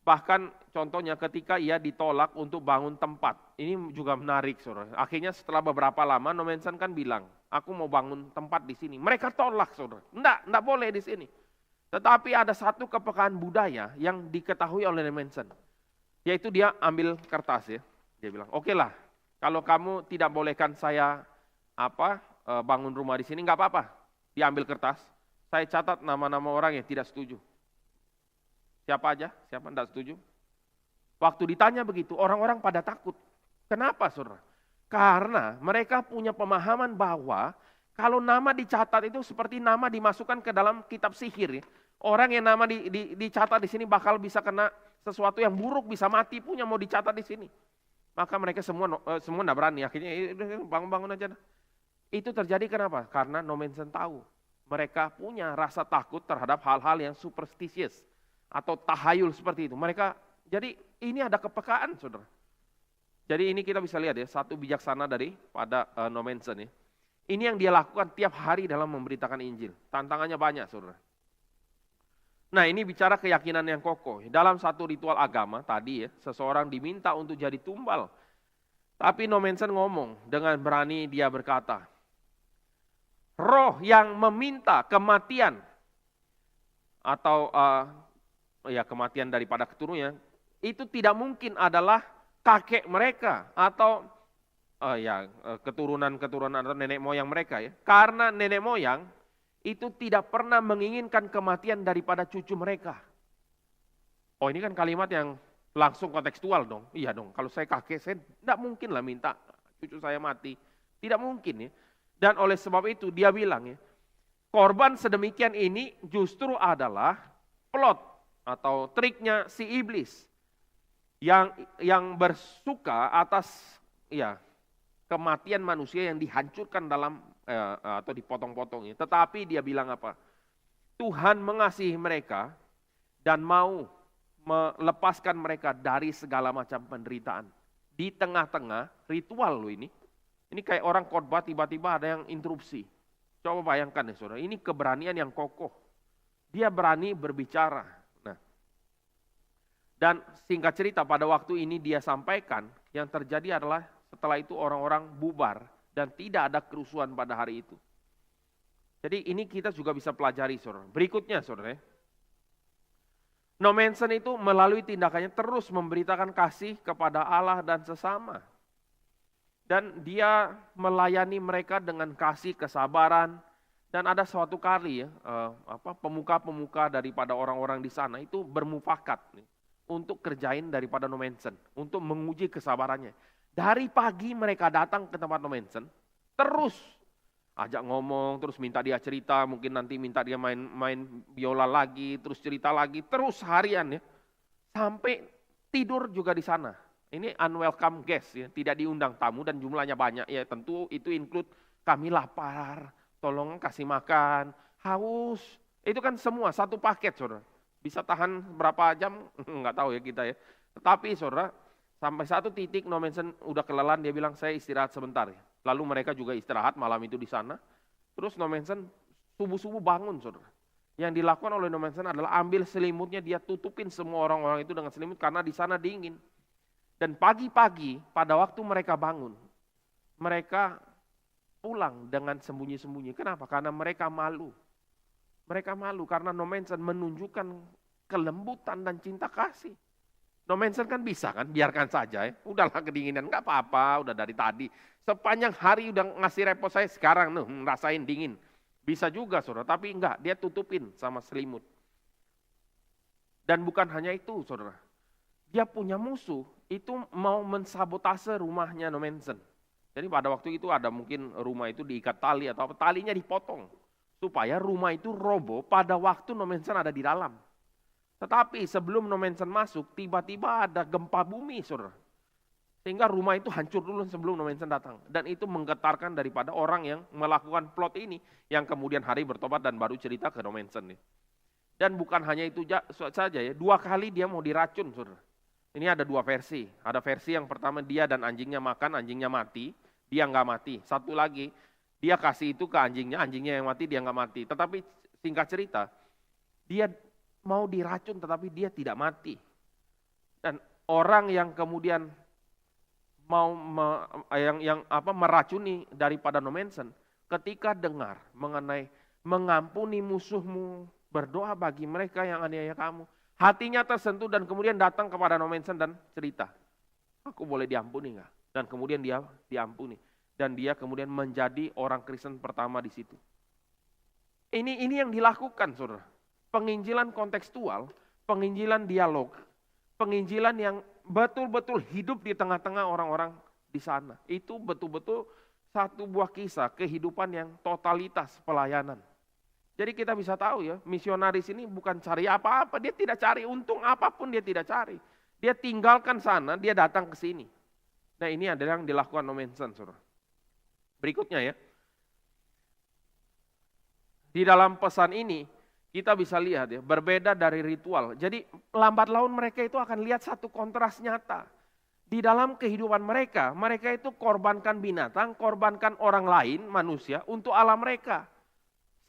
Bahkan contohnya ketika ia ditolak untuk bangun tempat. Ini juga menarik, saudara. Akhirnya setelah beberapa lama No Manson kan bilang, aku mau bangun tempat di sini. Mereka tolak, saudara. Enggak boleh di sini. Tetapi ada satu kepekaan budaya yang diketahui oleh No Manson. Yaitu dia ambil kertas ya. Dia bilang, oke lah, Kalau kamu tidak bolehkan saya bangun rumah di sini, nggak apa-apa. Diambil kertas, saya catat nama-nama orang yang tidak setuju. Siapa aja? Siapa tidak setuju? Waktu ditanya begitu, orang-orang pada takut. Kenapa, saudara? Karena mereka punya pemahaman bahwa kalau nama dicatat itu seperti nama dimasukkan ke dalam kitab sihir. Ya. Orang yang nama dicatat di sini bakal bisa kena sesuatu yang buruk, bisa mati punya mau dicatat di sini. Maka mereka semua tidak berani. Akhirnya bangun-bangun aja. Itu terjadi kenapa? Karena No Manson tahu. Mereka punya rasa takut terhadap hal-hal yang superstitious atau tahayul seperti itu. Jadi ini ada kepekaan, saudara. Jadi ini kita bisa lihat ya, satu bijaksana daripada No Manson ya. Ini yang dia lakukan tiap hari dalam memberitakan Injil. Tantangannya banyak, saudara. Nah, ini bicara keyakinan yang kokoh. Dalam satu ritual agama tadi ya, seseorang diminta untuk jadi tumbal. Tapi No Manson ngomong dengan berani, dia berkata, roh yang meminta kematian atau kematian daripada keturunannya itu tidak mungkin adalah kakek mereka atau keturunan atau nenek moyang mereka ya. Karena nenek moyang itu tidak pernah menginginkan kematian daripada cucu mereka. Oh, ini kan kalimat yang langsung kontekstual dong. Iya dong, kalau saya kakek, saya tidak mungkin lah minta cucu saya mati. Tidak mungkin ya. Dan oleh sebab itu dia bilang ya, korban sedemikian ini justru adalah plot atau triknya si iblis yang bersuka atas kematian manusia yang dihancurkan dalam atau dipotong-potong. Tetapi dia bilang apa? Tuhan mengasihi mereka dan mau melepaskan mereka dari segala macam penderitaan. Di tengah-tengah ritual loh ini. Ini kayak orang khotbah tiba-tiba ada yang interupsi. Coba bayangkan ya saudara, ini keberanian yang kokoh. Dia berani berbicara. Nah, dan singkat cerita pada waktu ini dia sampaikan, yang terjadi adalah setelah itu orang-orang bubar dan tidak ada kerusuhan pada hari itu. Jadi ini kita juga bisa pelajari saudara. Berikutnya saudara, No Manson itu melalui tindakannya terus memberitakan kasih kepada Allah dan sesama. Dan dia melayani mereka dengan kasih, kesabaran. Dan ada suatu kali ya, pemuka-pemuka daripada orang-orang di sana itu bermufakat nih, untuk kerjain daripada No Manson, untuk menguji kesabarannya. Dari pagi mereka datang ke tempat No Manson, terus ajak ngomong, terus minta dia cerita, mungkin nanti minta dia main biola lagi, terus cerita lagi, terus harian ya. Sampai tidur juga di sana. Ini unwelcome guest ya, tidak diundang tamu dan jumlahnya banyak ya, tentu itu include kami lapar, tolong kasih makan, haus. Itu kan semua satu paket saudara. Bisa tahan berapa jam? Enggak tahu ya kita ya. Tetapi saudara, sampai satu titik No Manson udah kelelahan, dia bilang saya istirahat sebentar ya. Lalu mereka juga istirahat malam itu di sana. Terus No Manson subuh-subuh bangun saudara. Yang dilakukan oleh No Manson adalah ambil selimutnya, dia tutupin semua orang-orang itu dengan selimut karena di sana dingin. Dan pagi-pagi pada waktu mereka bangun, mereka pulang dengan sembunyi-sembunyi. Kenapa? Karena mereka malu. Mereka malu karena No Manson menunjukkan kelembutan dan cinta kasih. No Manson kan bisa kan, biarkan saja ya. Udahlah kedinginan, nggak apa-apa, udah dari tadi. Sepanjang hari udah ngasih repot saya, sekarang ngerasain dingin. Bisa juga saudara, tapi enggak, dia tutupin sama selimut. Dan bukan hanya itu saudara, dia punya musuh, itu mau mensabotase rumahnya No Manson. Jadi pada waktu itu ada mungkin rumah itu diikat tali atau apa, talinya dipotong. Supaya rumah itu roboh pada waktu No Manson ada di dalam. Tetapi sebelum No Manson masuk, tiba-tiba ada gempa bumi saudara. Sehingga rumah itu hancur dulu sebelum No Manson datang. Dan itu menggetarkan daripada orang yang melakukan plot ini, yang kemudian hari bertobat dan baru cerita ke No Manson. Dan bukan hanya itu saja ya, 2 kali dia mau diracun saudara. Ini ada 2 versi. Ada versi yang pertama dia dan anjingnya makan, anjingnya mati, dia nggak mati. Satu lagi, dia kasih itu ke anjingnya yang mati, dia nggak mati. Tetapi singkat cerita, dia mau diracun tetapi dia tidak mati. Dan orang yang kemudian mau meracuni daripada No Manson, ketika dengar mengenai mengampuni musuhmu, berdoa bagi mereka yang aniaya kamu, hatinya tersentuh dan kemudian datang kepada No Manson dan cerita, aku boleh diampuni nggak? Dan kemudian dia diampuni. Dan dia kemudian menjadi orang Kristen pertama di situ. Ini yang dilakukan, saudara. Penginjilan kontekstual, penginjilan dialog, penginjilan yang betul-betul hidup di tengah-tengah orang-orang di sana. Itu betul-betul satu buah kisah kehidupan yang totalitas pelayanan. Jadi kita bisa tahu ya, misionaris ini bukan cari apa-apa, dia tidak cari untung apapun, dia tidak cari. Dia tinggalkan sana, dia datang ke sini. Nah ini adalah yang dilakukan Nommensen, saudara. Berikutnya ya. Di dalam pesan ini, kita bisa lihat ya, berbeda dari ritual. Jadi lambat laun mereka itu akan lihat satu kontras nyata. Di dalam kehidupan mereka itu korbankan binatang, korbankan orang lain, manusia, untuk Allah mereka.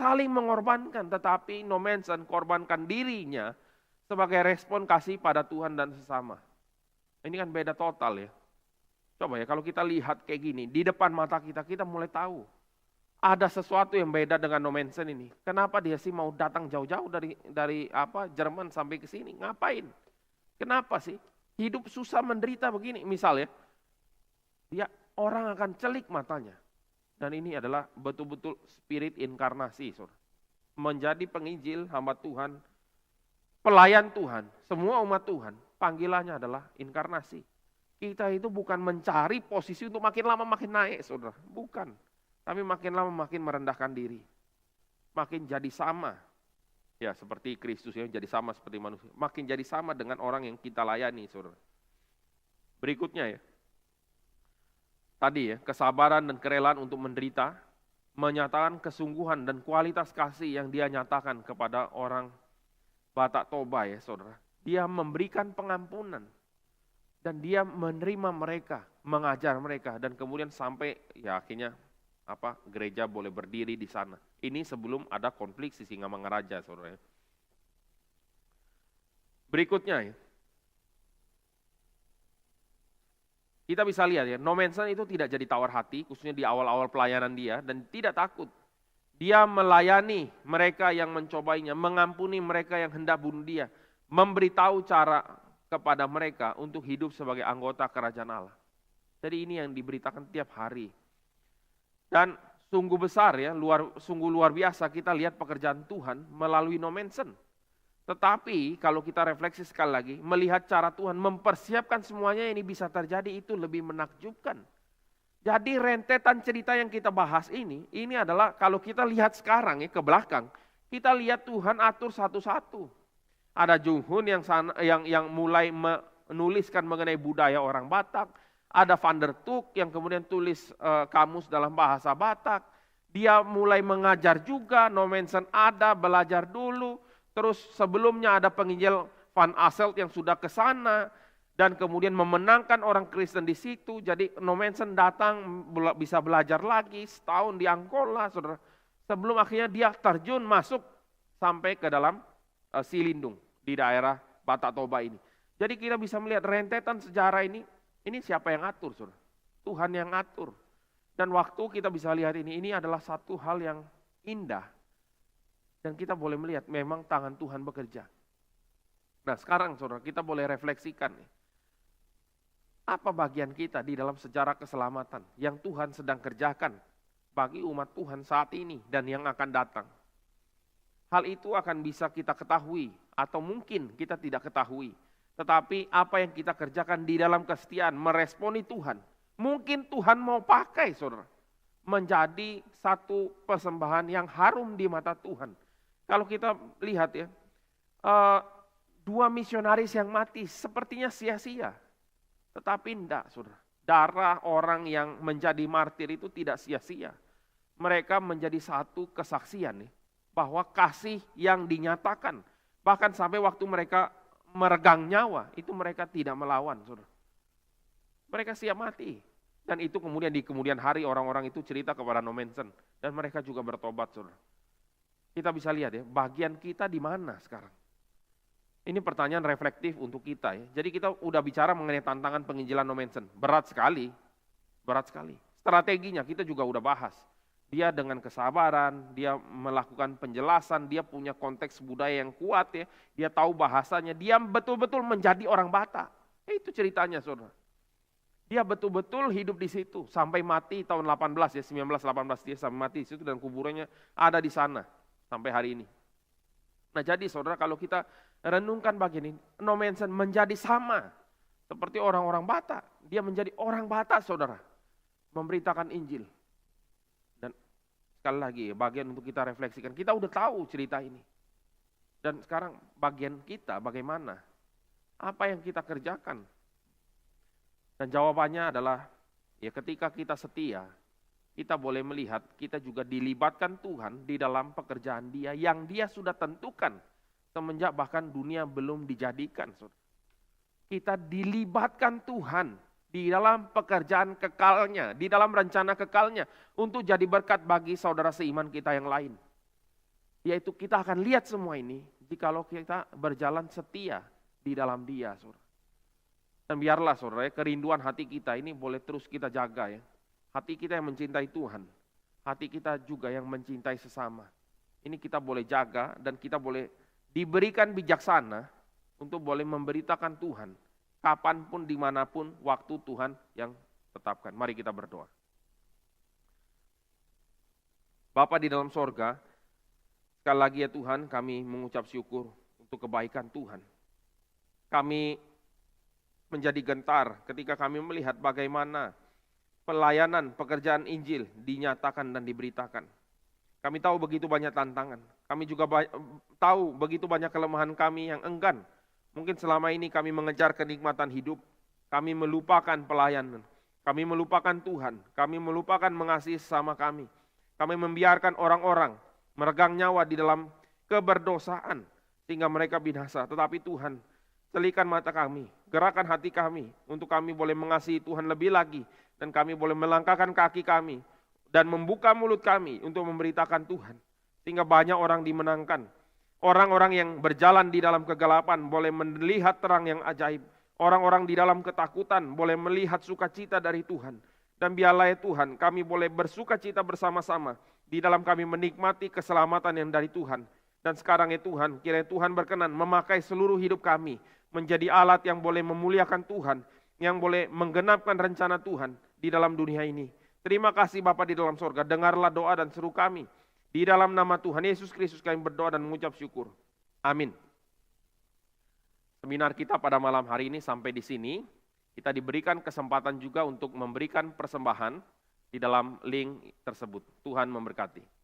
Saling mengorbankan, tetapi Nommensen korbankan dirinya sebagai respon kasih pada Tuhan dan sesama. Ini kan beda total ya. Coba ya, kalau kita lihat kayak gini, di depan mata kita mulai tahu. Ada sesuatu yang beda dengan Nommensen ini. Kenapa dia sih mau datang jauh-jauh dari Jerman sampai ke sini? Ngapain? Kenapa sih? Hidup susah menderita begini. Misalnya, dia orang akan celik matanya. Dan ini adalah betul-betul spirit inkarnasi, saudara. Menjadi penginjil, hamba Tuhan, pelayan Tuhan, semua umat Tuhan, panggilannya adalah inkarnasi. Kita itu bukan mencari posisi untuk makin lama makin naik, saudara. Bukan. Tapi makin lama makin merendahkan diri. Makin jadi sama. Ya seperti Kristus yang jadi sama seperti manusia. Makin jadi sama dengan orang yang kita layani, saudara. Berikutnya ya. Tadi ya, kesabaran dan kerelaan untuk menderita, menyatakan kesungguhan dan kualitas kasih yang dia nyatakan kepada orang Batak Toba ya saudara. Dia memberikan pengampunan. Dan dia menerima mereka, mengajar mereka, dan kemudian sampai ya akhirnya gereja boleh berdiri di sana. Ini sebelum ada konflik Sisingamangaraja, saudara. Berikutnya ya. Kita bisa lihat ya, Nommensen itu tidak jadi tawar hati, khususnya di awal-awal pelayanan dia, dan tidak takut. Dia melayani mereka yang mencobainya, mengampuni mereka yang hendak bunuh dia, memberitahu cara kepada mereka untuk hidup sebagai anggota kerajaan Allah. Jadi ini yang diberitakan tiap hari. Dan sungguh besar ya, sungguh luar biasa kita lihat pekerjaan Tuhan melalui Nommensen. Tetapi kalau kita refleksi sekali lagi, melihat cara Tuhan mempersiapkan semuanya ini bisa terjadi itu lebih menakjubkan. Jadi rentetan cerita yang kita bahas ini adalah kalau kita lihat sekarang ya ke belakang, kita lihat Tuhan atur satu-satu. Ada Junghun yang mulai menuliskan mengenai budaya orang Batak. Ada Van der Tuk yang kemudian tulis kamus dalam bahasa Batak. Dia mulai mengajar juga, Nommensen ada, belajar dulu. Terus sebelumnya ada penginjil Van Asselt yang sudah ke sana. Dan kemudian memenangkan orang Kristen di situ. Jadi Nommensen datang bisa belajar lagi setahun di Angkola. Saudara. Sebelum akhirnya dia terjun masuk sampai ke dalam Silindung di daerah Batak Toba ini. Jadi kita bisa melihat rentetan sejarah ini siapa yang atur, saudara? Tuhan yang atur. Dan waktu kita bisa lihat ini adalah satu hal yang indah. Dan kita boleh melihat memang tangan Tuhan bekerja. Nah sekarang saudara kita boleh refleksikan. Apa bagian kita di dalam sejarah keselamatan yang Tuhan sedang kerjakan bagi umat Tuhan saat ini dan yang akan datang. Hal itu akan bisa kita ketahui atau mungkin kita tidak ketahui. Tetapi apa yang kita kerjakan di dalam kesetiaan meresponi Tuhan. Mungkin Tuhan mau pakai saudara. Menjadi satu persembahan yang harum di mata Tuhan. Kalau kita lihat ya. 2 misionaris yang mati sepertinya sia-sia. Tetapi enggak saudara. Darah orang yang menjadi martir itu tidak sia-sia. Mereka menjadi satu kesaksian nih. Bahwa kasih yang dinyatakan, bahkan sampai waktu mereka meregang nyawa, itu mereka tidak melawan, saudara. Mereka siap mati. Dan itu kemudian di kemudian hari orang-orang itu cerita kepada Nommensen. Dan mereka juga bertobat, saudara. Kita bisa lihat ya, bagian kita di mana sekarang? Ini pertanyaan reflektif untuk kita ya. Jadi kita udah bicara mengenai tantangan penginjilan Nommensen. Berat sekali. Strateginya kita juga udah bahas. Dia dengan kesabaran, dia melakukan penjelasan, dia punya konteks budaya yang kuat ya. Dia tahu bahasanya, dia betul-betul menjadi orang Batak. Itu ceritanya saudara. Dia betul-betul hidup di situ sampai mati tahun 18 ya, 1918 dia sampai mati di situ dan kuburannya ada di sana sampai hari ini. Nah jadi saudara, kalau kita renungkan bagian ini, Nommensen menjadi sama seperti orang-orang Batak. Dia menjadi orang Batak saudara, memberitakan Injil. Dan sekali lagi bagian untuk kita refleksikan, kita udah tahu cerita ini. Dan sekarang bagian kita bagaimana? Apa yang kita kerjakan? Dan jawabannya adalah, ya ketika kita setia, kita boleh melihat kita juga dilibatkan Tuhan di dalam pekerjaan Dia yang Dia sudah tentukan semenjak bahkan dunia belum dijadikan. Kita dilibatkan Tuhan di dalam pekerjaan kekalnya, di dalam rencana kekalnya untuk jadi berkat bagi saudara seiman kita yang lain. Yaitu kita akan lihat semua ini jikalau kita berjalan setia di dalam Dia, saudara. Dan biarlah saudara, kerinduan hati kita ini boleh terus kita jaga ya. Hati kita yang mencintai Tuhan, hati kita juga yang mencintai sesama. Ini kita boleh jaga dan kita boleh diberikan bijaksana untuk boleh memberitakan Tuhan kapanpun, dimanapun, waktu Tuhan yang tetapkan. Mari kita berdoa. Bapa di dalam sorga, sekali lagi ya Tuhan, kami mengucap syukur untuk kebaikan Tuhan. Kami menjadi gentar ketika kami melihat bagaimana pelayanan pekerjaan Injil dinyatakan dan diberitakan. Kami tahu begitu banyak tantangan. Kami juga tahu begitu banyak kelemahan kami yang enggan. Mungkin selama ini kami mengejar kenikmatan hidup. Kami melupakan pelayanan. Kami melupakan Tuhan. Kami melupakan mengasihi sesama kami. Kami membiarkan orang-orang meregang nyawa di dalam keberdosaan sehingga mereka binasa. Tetapi Tuhan, celikan mata kami, gerakan hati kami untuk kami boleh mengasihi Tuhan lebih lagi. Dan kami boleh melangkahkan kaki kami dan membuka mulut kami untuk memberitakan Tuhan. Sehingga banyak orang dimenangkan. Orang-orang yang berjalan di dalam kegelapan boleh melihat terang yang ajaib. Orang-orang di dalam ketakutan boleh melihat sukacita dari Tuhan. Dan biarlah ya Tuhan, kami boleh bersukacita bersama-sama di dalam kami menikmati keselamatan yang dari Tuhan. Dan sekarang ya Tuhan, kiranya Tuhan berkenan memakai seluruh hidup kami menjadi alat yang boleh memuliakan Tuhan, yang boleh menggenapkan rencana Tuhan di dalam dunia ini. Terima kasih Bapa di dalam sorga, dengarlah doa dan seru kami. Di dalam nama Tuhan Yesus Kristus kami berdoa dan mengucap syukur. Amin. Seminar kita pada malam hari ini sampai di sini. Kita diberikan kesempatan juga untuk memberikan persembahan di dalam link tersebut. Tuhan memberkati.